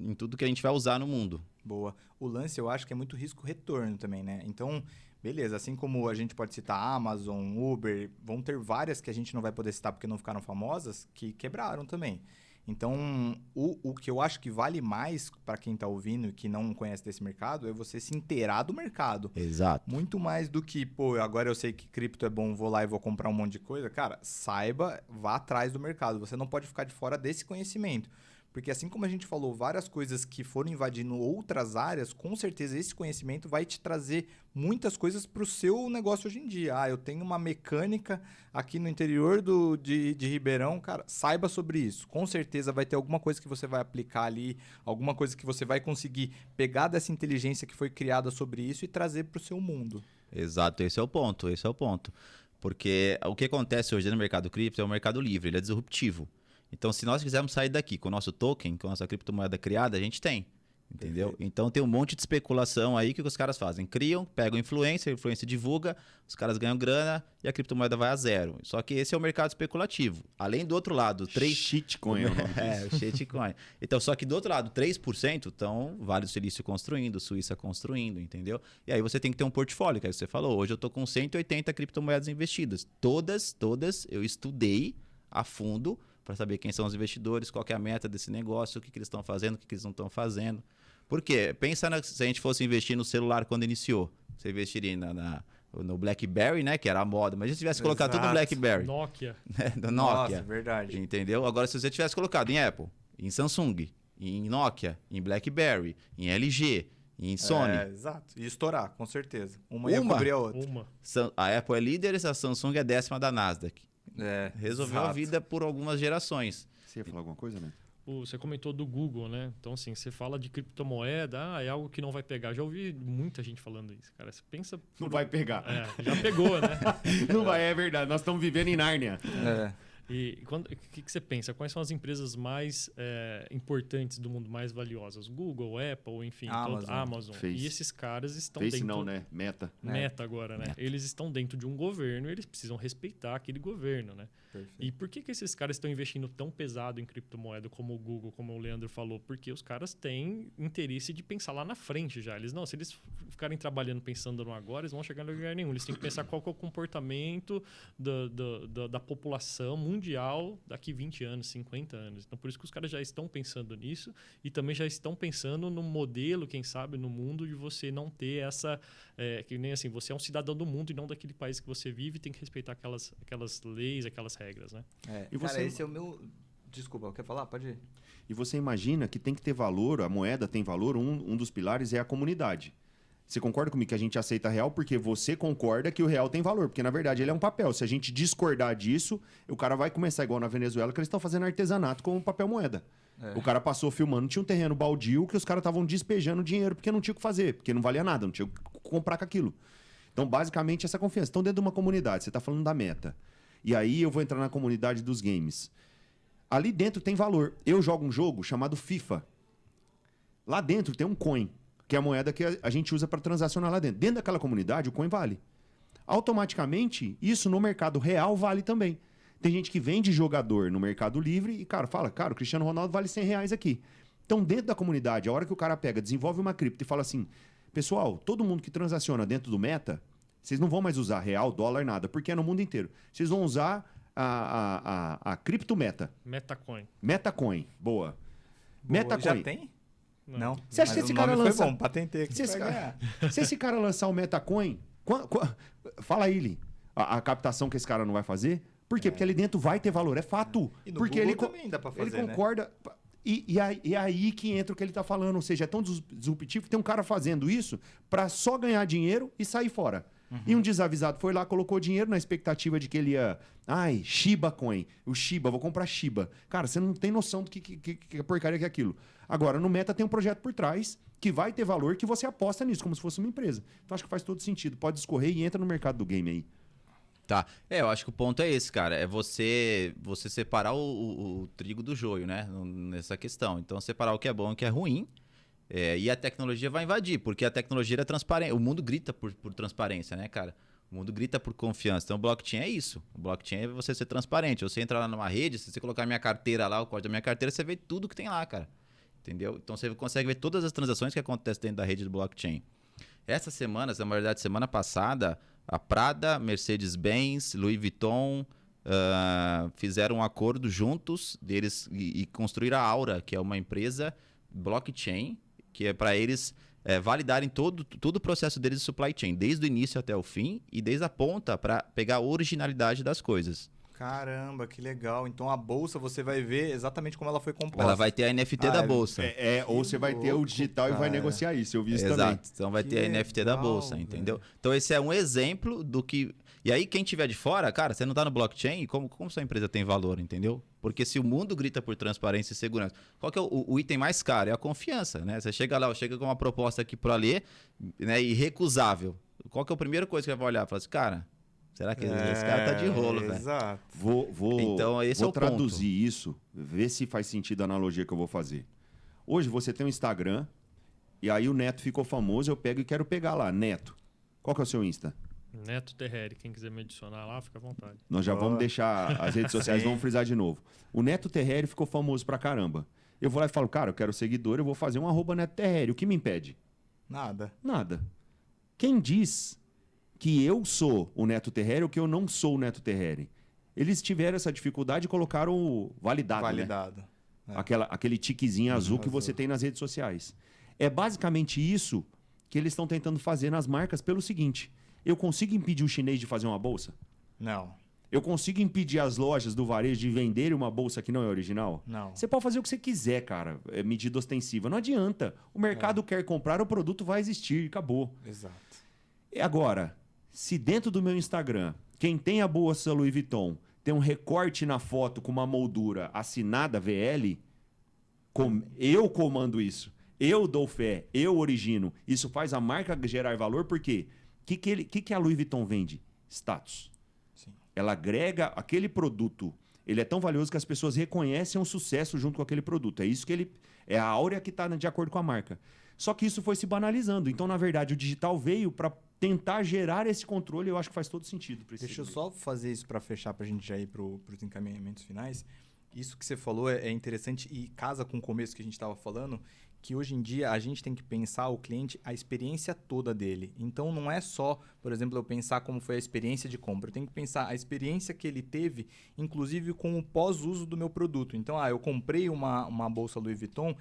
em tudo que a gente vai usar no mundo. Boa. O lance eu acho que é muito risco-retorno também, né? Então, beleza, assim como a gente pode citar Amazon, Uber, vão ter várias que a gente não vai poder citar porque não ficaram famosas, que quebraram também. Então, o que eu acho que vale mais para quem está ouvindo e que não conhece desse mercado é você se inteirar do mercado. Exato. Muito mais do que, pô, agora eu sei que cripto é bom, vou lá e vou comprar um monte de coisa. Cara, saiba, vá atrás do mercado. Você não pode ficar de fora desse conhecimento. Porque assim como a gente falou, várias coisas que foram invadindo outras áreas, com certeza esse conhecimento vai te trazer muitas coisas para o seu negócio hoje em dia. Ah, eu tenho uma mecânica aqui no interior de Ribeirão, cara, saiba sobre isso. Com certeza vai ter alguma coisa que você vai aplicar ali, alguma coisa que você vai conseguir pegar dessa inteligência que foi criada sobre isso e trazer para o seu mundo. Exato, esse é o ponto. Porque o que acontece hoje no mercado cripto é um mercado livre, ele é disruptivo. Então, se nós quisermos sair daqui com o nosso token, com a nossa criptomoeda criada, a gente tem. Entendeu? Perfeito. Então, tem um monte de especulação aí que os caras fazem. Criam, pegam influência, a influência divulga, os caras ganham grana e a criptomoeda vai a zero. Só que esse é o mercado especulativo. Além do outro lado, Shitcoin é o nome disso. o shitcoin. Então, só que do outro lado, 3%, então, Vale do Silício construindo, Suíça construindo, entendeu? E aí você tem que ter um portfólio, que é o que você falou. Hoje eu tô com 180 criptomoedas investidas. Todas eu estudei a fundo para saber quem são os investidores, qual que é a meta desse negócio, o que eles estão fazendo, o que eles não estão fazendo. Por quê? Pensa se a gente fosse investir no celular quando iniciou. Você investiria no BlackBerry, né? Que era a moda. Mas se tivesse colocado tudo no BlackBerry. Nokia. Do Nokia. Nossa, verdade. Entendeu? Agora, se você tivesse colocado em Apple, em Samsung, em Nokia, em BlackBerry, em LG, em Sony. Exato. E estourar, com certeza. Uma ia cobrir a outra. A Apple é líder e a Samsung é 10ª da Nasdaq. Resolveu exato. a vida por algumas gerações. Você ia falar alguma coisa, né? Você comentou do Google, né? Então, assim, você fala de criptomoeda, é algo que não vai pegar. Já ouvi muita gente falando isso, cara. Você pensa... Não vai pegar. Já pegou, né? Não vai, é verdade. Nós estamos vivendo em Nárnia. E o que você pensa? Quais são as empresas mais importantes do mundo, mais valiosas? Google, Apple, enfim, Amazon. Face. E esses caras estão Face dentro... não, né? Meta. Meta agora, né? Meta. Eles estão dentro de um governo e eles precisam respeitar aquele governo, né? Perfeito. E por que esses caras estão investindo tão pesado em criptomoeda como o Google, como o Leandro falou? Porque os caras têm interesse de pensar lá na frente já. Se eles ficarem trabalhando pensando no agora, eles vão chegar em lugar nenhum. Eles têm que pensar qual que é o comportamento da população mundial daqui 20 anos, 50 anos. Então, por isso que os caras já estão pensando nisso e também já estão pensando no modelo, quem sabe, no mundo de você não ter essa... que nem assim, você é um cidadão do mundo e não daquele país que você vive e tem que respeitar aquelas leis, aquelas regras, né? E você... Cara, esse é o meu... Desculpa, quer falar? Pode ir. E você imagina que tem que ter valor, a moeda tem valor, um dos pilares é a comunidade. Você concorda comigo que a gente aceita real porque você concorda que o real tem valor? Porque, na verdade, ele é um papel. Se a gente discordar disso, o cara vai começar igual na Venezuela, que eles estão fazendo artesanato com papel moeda. O cara passou filmando, tinha um terreno baldio que os caras estavam despejando dinheiro porque não tinha o que fazer, porque não valia nada, não tinha o que comprar com aquilo. Então, basicamente, essa confiança. Então, dentro de uma comunidade, você está falando da meta. E aí eu vou entrar na comunidade dos games. Ali dentro tem valor. Eu jogo um jogo chamado FIFA. Lá dentro tem um coin, que é a moeda que a gente usa para transacionar lá dentro. Dentro daquela comunidade, o coin vale. Automaticamente, isso no mercado real vale também. Tem gente que vende jogador no Mercado Livre e, cara, fala, cara, o Cristiano Ronaldo vale R$100 aqui. Então, dentro da comunidade, a hora que o cara pega, desenvolve uma cripto e fala assim, pessoal, todo mundo que transaciona dentro do Meta, vocês não vão mais usar real, dólar, nada, porque é no mundo inteiro. Vocês vão usar a criptometa. Metacoin. Metacoin, boa. Boa. Metacoin. Já tem? Não. Não. Você acha que Mas esse o cara nome lança... foi bom, patentei aqui. Se esse, vai cara... ganhar. Se esse cara lançar o Metacoin, fala aí, Li, a captação que esse cara não vai fazer. Por quê? Porque ali dentro vai ter valor, é fato. E no Porque Google ele, também dá pra fazer, ele concorda. E aí que entra o que ele tá falando. Ou seja, é tão disruptivo que tem um cara fazendo isso para só ganhar dinheiro e sair fora. E um desavisado foi lá, colocou dinheiro na expectativa de que ele ia... Ai, Shiba Coin. O Shiba, vou comprar Shiba. Cara, você não tem noção do que porcaria que é aquilo. Agora, no Meta tem um projeto por trás que vai ter valor, que você aposta nisso, como se fosse uma empresa. Então, acho que faz todo sentido. Pode escorrer e entra no mercado do game aí. Tá. Eu acho que o ponto é esse, cara. É você separar o trigo do joio, né? Nessa questão. Então, separar o que é bom e o que é ruim. E a tecnologia vai invadir, porque a tecnologia é transparente. O mundo grita por transparência, né, cara? O mundo grita por confiança. Então, o blockchain é isso. O blockchain é você ser transparente. Você entra lá numa rede, se você colocar minha carteira lá, o código da minha carteira, você vê tudo que tem lá, cara. Entendeu? Então, você consegue ver todas as transações que acontecem dentro da rede do blockchain. Essa semana, na verdade, semana passada, a Prada, Mercedes-Benz, Louis Vuitton fizeram um acordo juntos deles e construíram a Aura, que é uma empresa blockchain, que é para eles validarem todo o processo deles de supply chain, desde o início até o fim e desde a ponta para pegar a originalidade das coisas. Caramba, que legal. Então a bolsa você vai ver exatamente como ela foi composta. Ela vai ter a NFT da bolsa. Ou você vai ter o digital e vai negociar isso. Eu vi isso também. Exato. Então vai ter a NFT da bolsa, entendeu? Então esse é um exemplo do que... E aí quem tiver de fora, cara, você não tá no blockchain, como sua empresa tem valor, entendeu? Porque se o mundo grita por transparência e segurança, qual que é o item mais caro? É a confiança, né? Você chega lá, chega com uma proposta aqui pro Alê, né, irrecusável. Qual que é a primeira coisa que você vai olhar? Fala assim, cara... Será que esse cara tá de rolo, velho? Exato. Então, esse é o traduzir ponto. isso, ver se faz sentido a analogia que eu vou fazer. Hoje você tem um Instagram, e aí o Neto ficou famoso, eu pego e quero pegar lá. Neto, qual que é o seu Insta? Neto Terreri, quem quiser me adicionar lá, fica à vontade. Nós já vamos deixar as redes sociais, vamos frisar de novo. O Neto Terreri ficou famoso pra caramba. Eu vou lá e falo, cara, eu quero seguidor, eu vou fazer um @Neto Terreri. O que me impede? Nada. Nada. Quem diz que eu sou o Neto Terreri ou que eu não sou o Neto Terreri? Eles tiveram essa dificuldade e colocaram o validado. Validado. Né? Aquele tiquezinho azul que você tem nas redes sociais. É basicamente isso que eles estão tentando fazer nas marcas pelo seguinte: eu consigo impedir o chinês de fazer uma bolsa? Não. Eu consigo impedir as lojas do varejo de venderem uma bolsa que não é original? Não. Você pode fazer o que você quiser, cara. É medida ostensiva. Não adianta. O mercado quer comprar, o produto vai existir. Acabou. Exato. E agora, se dentro do meu Instagram, quem tem a bolsa Louis Vuitton tem um recorte na foto com uma moldura assinada VL, eu comando isso. Eu dou fé, eu origino. Isso faz a marca gerar valor, porque o que a Louis Vuitton vende? Status. Sim. Ela agrega aquele produto. Ele é tão valioso que as pessoas reconhecem um sucesso junto com aquele produto. É isso que ele... É a áurea que está de acordo com a marca. Só que isso foi se banalizando. Então, na verdade, o digital veio para tentar gerar esse controle. Eu acho que faz todo sentido. Deixa eu só fazer isso para fechar, para a gente já ir para os encaminhamentos finais. Isso que você falou é interessante e casa com o começo que a gente estava falando, que hoje em dia a gente tem que pensar o cliente, a experiência toda dele. Então, não é só, por exemplo, eu pensar como foi a experiência de compra. Eu tenho que pensar a experiência que ele teve, inclusive com o pós-uso do meu produto. Então, eu comprei uma bolsa Louis Vuitton,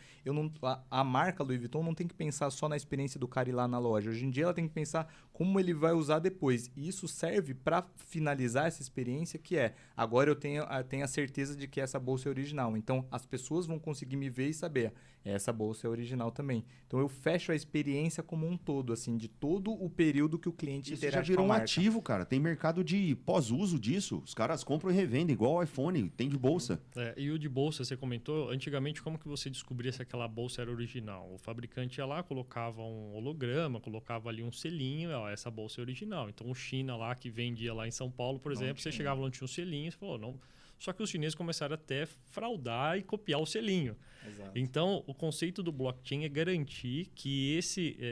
a marca Louis Vuitton não tem que pensar só na experiência do cara ir lá na loja. Hoje em dia, ela tem que pensar como ele vai usar depois. E isso serve para finalizar essa experiência, que é, agora eu tenho a certeza de que essa bolsa é original. Então, as pessoas vão conseguir me ver e saber, essa bolsa é original também. Então, eu fecho a experiência como um todo, assim, de todo o período que o cliente Isso já interage virou com a um marca. ativo, cara. Tem mercado de pós-uso disso. Os caras compram e revendem, igual o iPhone, tem de bolsa. E o de bolsa, você comentou, antigamente como que você descobria se aquela bolsa era original? O fabricante ia lá, colocava um holograma, colocava ali um selinho, ó, essa bolsa é original. Então o China lá, que vendia lá em São Paulo, por exemplo, você chegava lá, não tinha um selinho, você falou, não... Só que os chineses começaram até a fraudar e copiar o selinho. Exato. Então, o conceito do blockchain é garantir que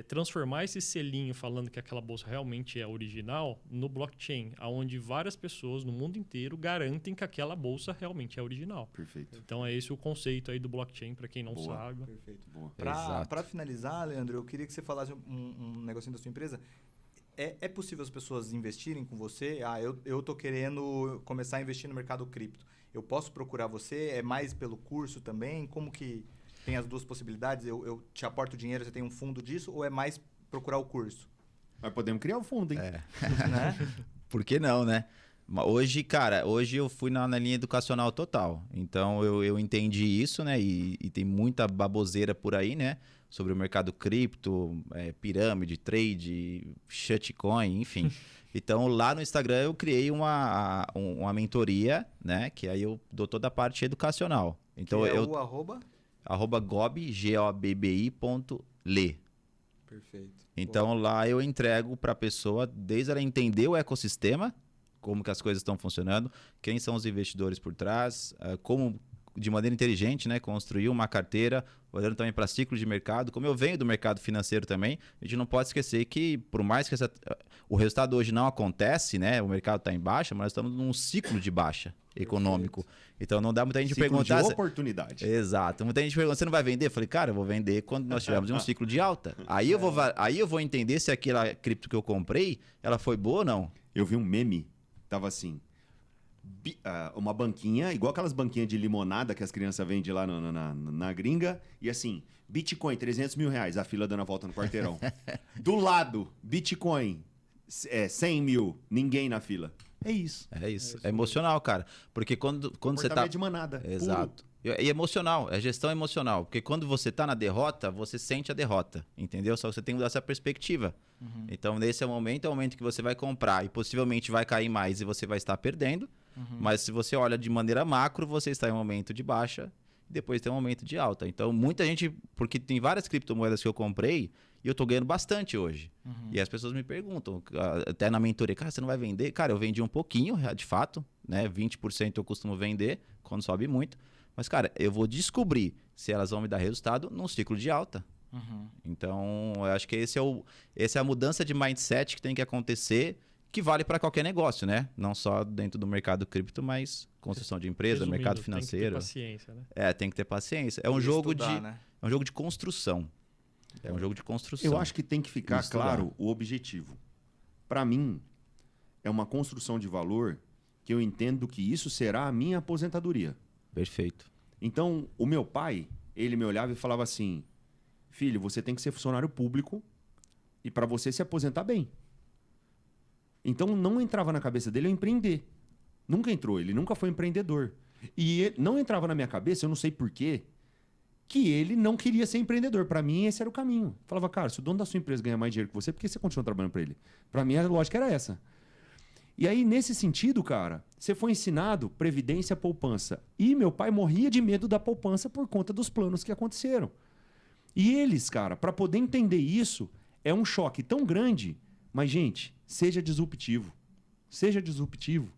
transformar esse selinho falando que aquela bolsa realmente é original no blockchain, onde várias pessoas no mundo inteiro garantem que aquela bolsa realmente é original. Perfeito. Então, é esse o conceito aí do blockchain, para quem não Boa. sabe. Perfeito. Boa. Exato. Para finalizar, Leandro, eu queria que você falasse um negocinho da sua empresa. É possível as pessoas investirem com você? Eu tô querendo começar a investir no mercado cripto. Eu posso procurar você? É mais pelo curso também? Como que tem as duas possibilidades? Eu te aporto dinheiro, você tem um fundo disso? Ou é mais procurar o curso? Mas podemos criar o fundo, hein? Né? Por que não, né? Hoje, cara, eu fui na linha educacional total. Então, eu entendi isso, né? E tem muita baboseira por aí, né? Sobre o mercado cripto, pirâmide, trade, shitcoin, enfim. Então, lá no Instagram, eu criei uma mentoria, né? Que aí eu dou toda a parte educacional. Então, que é o arroba? @gobi.le. Perfeito. Então, lá eu entrego para a pessoa, desde ela entender o ecossistema, como que as coisas estão funcionando, quem são os investidores por trás, como, de maneira inteligente, né, construir uma carteira, olhando também para ciclo de mercado. Como eu venho do mercado financeiro também, a gente não pode esquecer que, por mais que o resultado hoje não acontece, né, o mercado está em baixa, mas nós estamos num ciclo de baixa econômico. Então, não dá muita gente Ciclo perguntar... de oportunidade. Exato. Muita gente pergunta, você não vai vender? Eu falei, cara, eu vou vender quando nós tivermos um ciclo de alta. Aí eu vou entender se aquela cripto que eu comprei, ela foi boa ou não. Eu vi um meme, tava assim, uma banquinha, igual aquelas banquinhas de limonada que as crianças vendem lá na gringa, e assim, Bitcoin, 300 mil reais, a fila dando a volta no quarteirão. Do lado, Bitcoin, 100 mil, ninguém na fila. É isso. É isso. É emocional, cara. Porque quando você tá... de manada. Exato. E emocional, é gestão emocional. Porque quando você tá na derrota, você sente a derrota, entendeu? Só que você tem que mudar essa perspectiva. Então, nesse é o momento que você vai comprar e possivelmente vai cair mais e você vai estar perdendo. Mas se você olha de maneira macro, você está em um momento de baixa e depois tem um momento de alta. Então, muita gente... Porque tem várias criptomoedas que eu comprei e eu tô ganhando bastante hoje. E as pessoas me perguntam, até na mentoria, cara, você não vai vender? Cara, eu vendi um pouquinho, de fato, né? 20% eu costumo vender quando sobe muito. Mas, cara, eu vou descobrir se elas vão me dar resultado num ciclo de alta. Então, eu acho que essa é a mudança de mindset que tem que acontecer, que vale para qualquer negócio, né? Não só dentro do mercado cripto, mas construção de empresa, Resumindo, mercado financeiro. Tem que ter paciência, né? Tem que ter paciência. É um jogo estudar, né? é um jogo de construção. É um jogo de construção. Eu acho que tem que ficar Estudar. claro o objetivo. Para mim, é uma construção de valor que eu entendo que isso será a minha aposentadoria. Perfeito. Então, o meu pai, ele me olhava e falava assim, filho, você tem que ser funcionário público e para você se aposentar bem. Então, não entrava na cabeça dele eu empreender. Nunca entrou, ele nunca foi empreendedor. E não entrava na minha cabeça, eu não sei porquê, que ele não queria ser empreendedor. Para mim, esse era o caminho. Falava, cara, se o dono da sua empresa ganha mais dinheiro que você, por que você continua trabalhando para ele? Para mim, a lógica era essa. E aí, nesse sentido, cara, você foi ensinado previdência, poupança. E meu pai morria de medo da poupança por conta dos planos que aconteceram. E eles, cara, para poder entender isso, é um choque tão grande. Mas, gente, seja disruptivo. Seja disruptivo.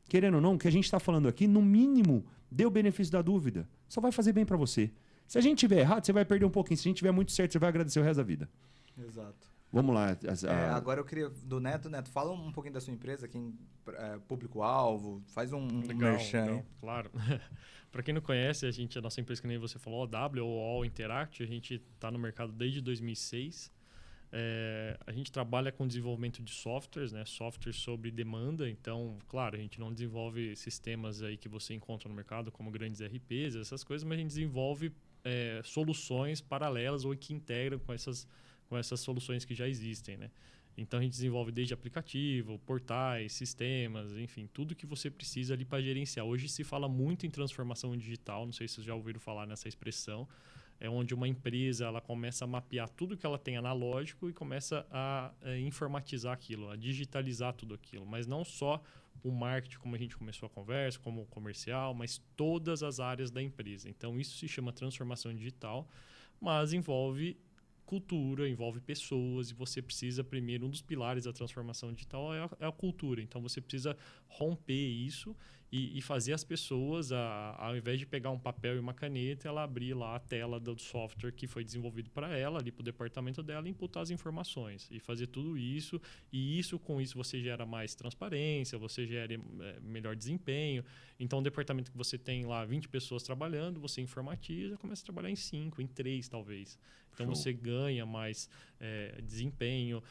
Querendo ou não, o que a gente está falando aqui, no mínimo, dê o benefício da dúvida. Só vai fazer bem para você. Se a gente tiver errado, você vai perder um pouquinho. Se a gente tiver muito certo, você vai agradecer o resto da vida. Exato. Vamos lá. Agora eu queria, do Neto, fala um pouquinho da sua empresa, público-alvo, faz um merchan. Legal, claro. Para quem não conhece, a nossa empresa, que nem você falou, OW ou All Interact, a gente está no mercado desde 2006. A gente trabalha com desenvolvimento de softwares, né? Softwares sobre demanda. Então, claro, a gente não desenvolve sistemas aí que você encontra no mercado, como grandes RPs, essas coisas, mas a gente desenvolve soluções paralelas ou que integram com essas soluções que já existem, né? Então a gente desenvolve desde aplicativo, portais, sistemas, enfim, tudo que você precisa ali para gerenciar. Hoje se fala muito em transformação digital, não sei se vocês já ouviram falar nessa expressão, é onde uma empresa ela começa a mapear tudo que ela tem analógico e começa a informatizar aquilo, a digitalizar tudo aquilo, mas não só o marketing, como a gente começou a conversa, como o comercial, mas todas as áreas da empresa. Então isso se chama transformação digital, mas envolve cultura, envolve pessoas, e você precisa primeiro, um dos pilares da transformação digital é a cultura. Então você precisa romper isso e fazer as pessoas, ao invés de pegar um papel e uma caneta, ela abrir lá a tela do software que foi desenvolvido para ela, ali para o departamento dela, e imputar as informações e fazer tudo isso. E com isso você gera mais transparência, você gera melhor desempenho. Então, um departamento que você tem lá 20 pessoas trabalhando, você informatiza, começa a trabalhar em 5, em 3 talvez. Então, você ganha mais desempenho,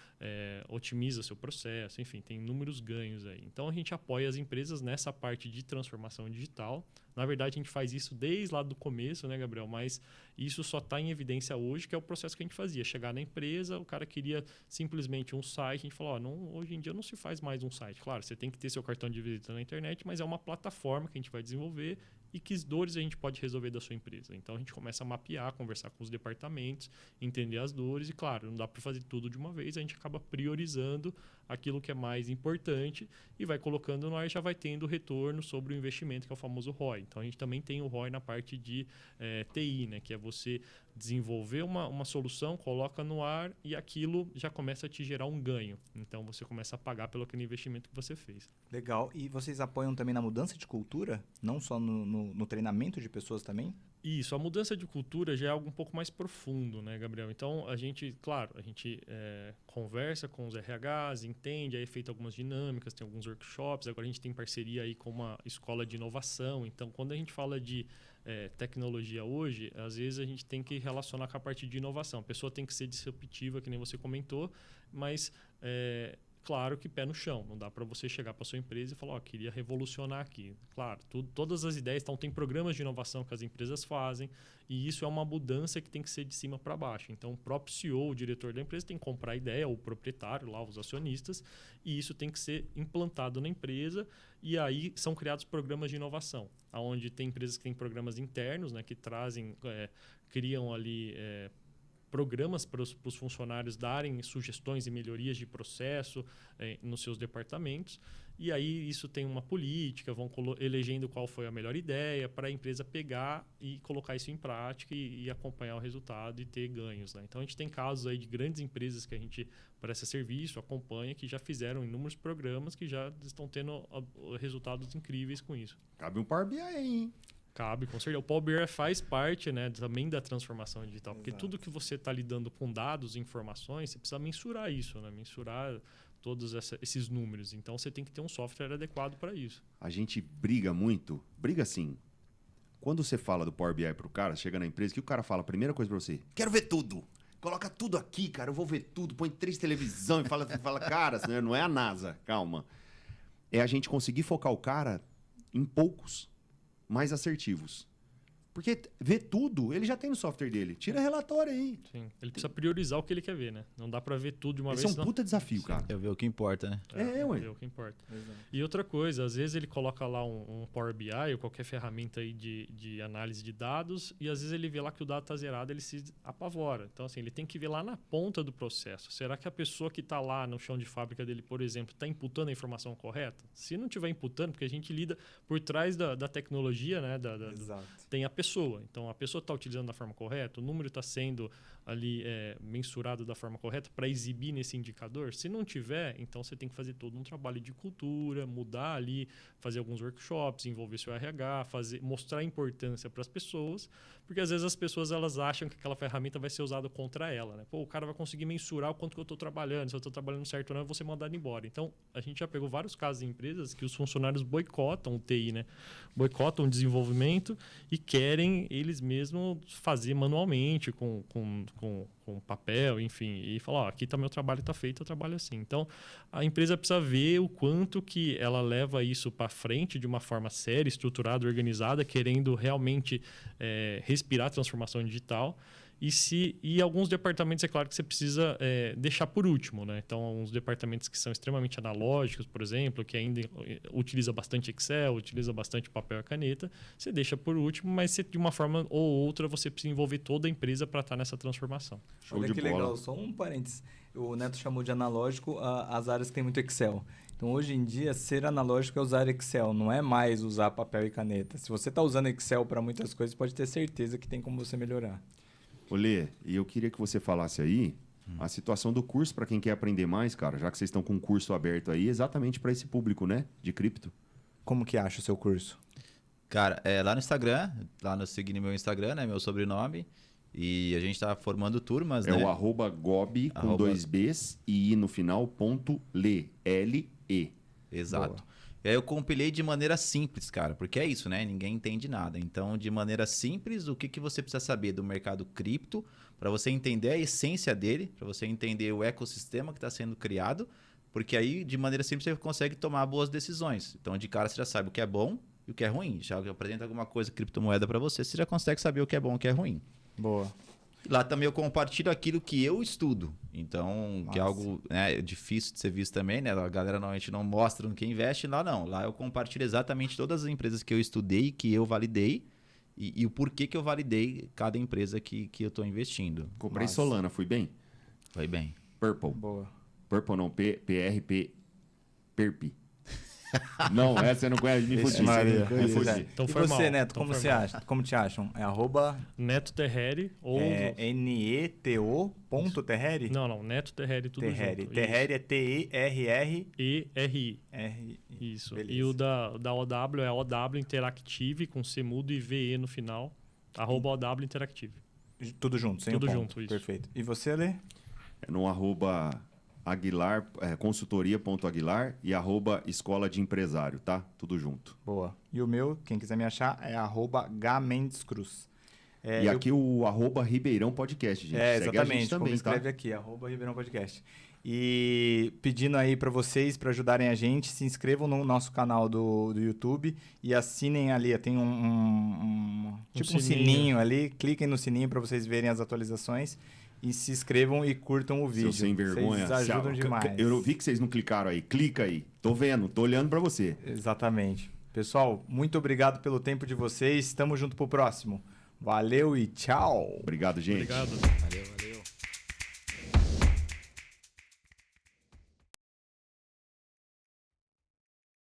otimiza seu processo, enfim, tem inúmeros ganhos aí. Então, a gente apoia as empresas nessa parte de transformação digital. Na verdade, a gente faz isso desde lá do começo, né, Gabriel? Mas isso só está em evidência hoje, que é o processo que a gente fazia. Chegar na empresa, o cara queria simplesmente um site, a gente falou, hoje em dia não se faz mais um site. Claro, você tem que ter seu cartão de visita na internet, mas é uma plataforma que a gente vai desenvolver e que dores a gente pode resolver da sua empresa. Então, a gente começa a mapear, conversar com os departamentos, entender as dores e, claro, não dá para fazer tudo de uma vez, a gente acaba priorizando aquilo que é mais importante e vai colocando no ar e já vai tendo retorno sobre o investimento, que é o famoso ROI. Então, a gente também tem o ROI na parte de TI, né, que é você desenvolver uma solução, coloca no ar e aquilo já começa a te gerar um ganho. Então, você começa a pagar pelo aquele investimento que você fez. Legal. E vocês apoiam também na mudança de cultura? Não só no treinamento de pessoas também? Isso, a mudança de cultura já é algo um pouco mais profundo, né, Gabriel? Então, a gente conversa com os RHs, entende, aí é feito algumas dinâmicas, tem alguns workshops, agora a gente tem parceria aí com uma escola de inovação. Então, quando a gente fala de tecnologia hoje, às vezes a gente tem que relacionar com a parte de inovação. A pessoa tem que ser disruptiva, que nem você comentou, mas claro que pé no chão. Não dá para você chegar para sua empresa e falar, queria revolucionar aqui. Claro, todas as ideias, então tem programas de inovação que as empresas fazem e isso é uma mudança que tem que ser de cima para baixo. Então o próprio CEO, o diretor da empresa tem que comprar a ideia, o proprietário, lá os acionistas, e isso tem que ser implantado na empresa e aí são criados programas de inovação, onde tem empresas que têm programas internos, né, que trazem, criam ali programas para os funcionários darem sugestões e melhorias de processo nos seus departamentos. E aí isso tem uma política, vão elegendo qual foi a melhor ideia para a empresa pegar e colocar isso em prática e acompanhar o resultado e ter ganhos, né? Então, a gente tem casos aí de grandes empresas que a gente presta serviço, acompanha, que já fizeram inúmeros programas que já estão tendo resultados incríveis com isso. Cabe um Power BI aí, hein? Cabe, com certeza. O Power BI faz parte, né, também da transformação digital. Exato. Porque tudo que você está lidando com dados e informações, você precisa mensurar isso, né? Mensurar todos esses números. Então, você tem que ter um software adequado para isso. A gente briga muito. Briga assim. Quando você fala do Power BI para o cara, chega na empresa, que o cara fala a primeira coisa para você? Quero ver tudo. Coloca tudo aqui, cara. Eu vou ver tudo. Põe 3 televisão e fala cara, não é a NASA. Calma. É a gente conseguir focar o cara em poucos mais assertivos. Porque ver tudo, ele já tem no software dele. Tira relatório aí. Sim. Ele precisa priorizar o que ele quer ver, né? Não dá pra ver tudo de uma vez. Esse é um puta desafio, cara. É ver o que importa, né? Ué. Ver o que importa. Exato. E outra coisa, às vezes ele coloca lá um Power BI ou qualquer ferramenta aí de análise de dados e às vezes ele vê lá que o dado tá zerado, ele se apavora. Então, assim, ele tem que ver lá na ponta do processo. Será que a pessoa que tá lá no chão de fábrica dele, por exemplo, tá imputando a informação correta? Se não tiver imputando, porque a gente lida por trás da tecnologia, né? Exato. Tem a pessoa. Então, a pessoa está utilizando da forma correta, o número está sendo ali mensurado da forma correta para exibir nesse indicador. Se não tiver, então você tem que fazer todo um trabalho de cultura, mudar ali, fazer alguns workshops, envolver seu RH, mostrar a importância para as pessoas, porque às vezes as pessoas elas acham que aquela ferramenta vai ser usada contra ela, né? Pô, o cara vai conseguir mensurar o quanto que eu estou trabalhando, se eu estou trabalhando certo ou não, eu vou ser mandado embora. Então, a gente já pegou vários casos de empresas que os funcionários boicotam o TI, né? Boicotam o desenvolvimento e querem eles mesmos fazer manualmente, com papel, enfim, e falar, aqui está meu trabalho, está feito, eu trabalho assim. Então, a empresa precisa ver o quanto que ela leva isso para frente de uma forma séria, estruturada, organizada, querendo realmente respirar a transformação digital. E alguns departamentos, é claro que você precisa deixar por último, né? Então, alguns departamentos que são extremamente analógicos, por exemplo, que ainda utiliza bastante Excel, utiliza bastante papel e caneta, você deixa por último, mas você, de uma forma ou outra você precisa envolver toda a empresa para estar nessa transformação. Show Olha de que bola. legal, só um parênteses. O Neto chamou de analógico as áreas que tem muito Excel. Então, hoje em dia, ser analógico é usar Excel, não é mais usar papel e caneta. Se você está usando Excel para muitas coisas, pode ter certeza que tem como você melhorar. Olê, e eu queria que você falasse aí a situação do curso para quem quer aprender mais, cara, já que vocês estão com um curso aberto aí, exatamente para esse público, né, de cripto. Como que acha o seu curso? Cara, lá no Instagram, seguir no meu Instagram, né? Meu sobrenome. E a gente tá formando turmas, É né? o @gob com Arroba- 2 Bs e I no final, .le, L-E. Exato. Boa. E aí eu compilei de maneira simples, cara, porque é isso, né? Ninguém entende nada. Então, de maneira simples, o que você precisa saber do mercado cripto, para você entender a essência dele, para você entender o ecossistema que está sendo criado, porque aí, de maneira simples, você consegue tomar boas decisões. Então, de cara, você já sabe o que é bom e o que é ruim. Já apresenta alguma coisa criptomoeda para você, você já consegue saber o que é bom e o que é ruim. Boa. Lá também eu compartilho aquilo que eu estudo. Então, que é Massa. algo difícil de ser visto também, né? A galera normalmente não mostra no que investe. Lá não. Lá eu compartilho exatamente todas as empresas que eu estudei, que eu validei e o porquê que eu validei cada empresa que eu estou investindo. Comprei Massa. Solana, fui bem? Foi bem. Purple. Boa. Purple não, PRP. Perpi. Não, essa você não conhece, me Esse fudi. Maria. Me fudi. Então E foi você, mal. Neto, Então como foi você mal. acha? Como te acham? É arroba Neto Terreri ou... neto.terreri? Não, Neto Terreri, tudo Terreri. junto. Terreri é T-E-R-R. ERI. Isso. Beleza. E o da OW é OW Interactive, com C mudo e VE no final. @OW Interactive. Tudo junto, sem Tudo o ponto. junto, isso. Perfeito. E você, Alê? É no @Aguilar, consultoria.aguilar e @escola de empresário, tá? Tudo junto. Boa. E o meu, quem quiser me achar, é @gamendescruz. E aqui o @Ribeirão Podcast, gente. Segue a exatamente. gente Como também, tá? escreve aqui, @Ribeirão Podcast. E pedindo aí para vocês, para ajudarem a gente, se inscrevam no nosso canal do YouTube e assinem ali, tem um sininho. sininho ali, cliquem no sininho para vocês verem as atualizações e se inscrevam e curtam o vídeo. Seu sem vergonha. Vocês ajudam demais. Eu vi que vocês não clicaram aí. Clica aí. Tô vendo, tô olhando pra você. Exatamente. Pessoal, muito obrigado pelo tempo de vocês. Estamos junto pro próximo. Valeu e tchau. Obrigado, gente. Obrigado. Valeu.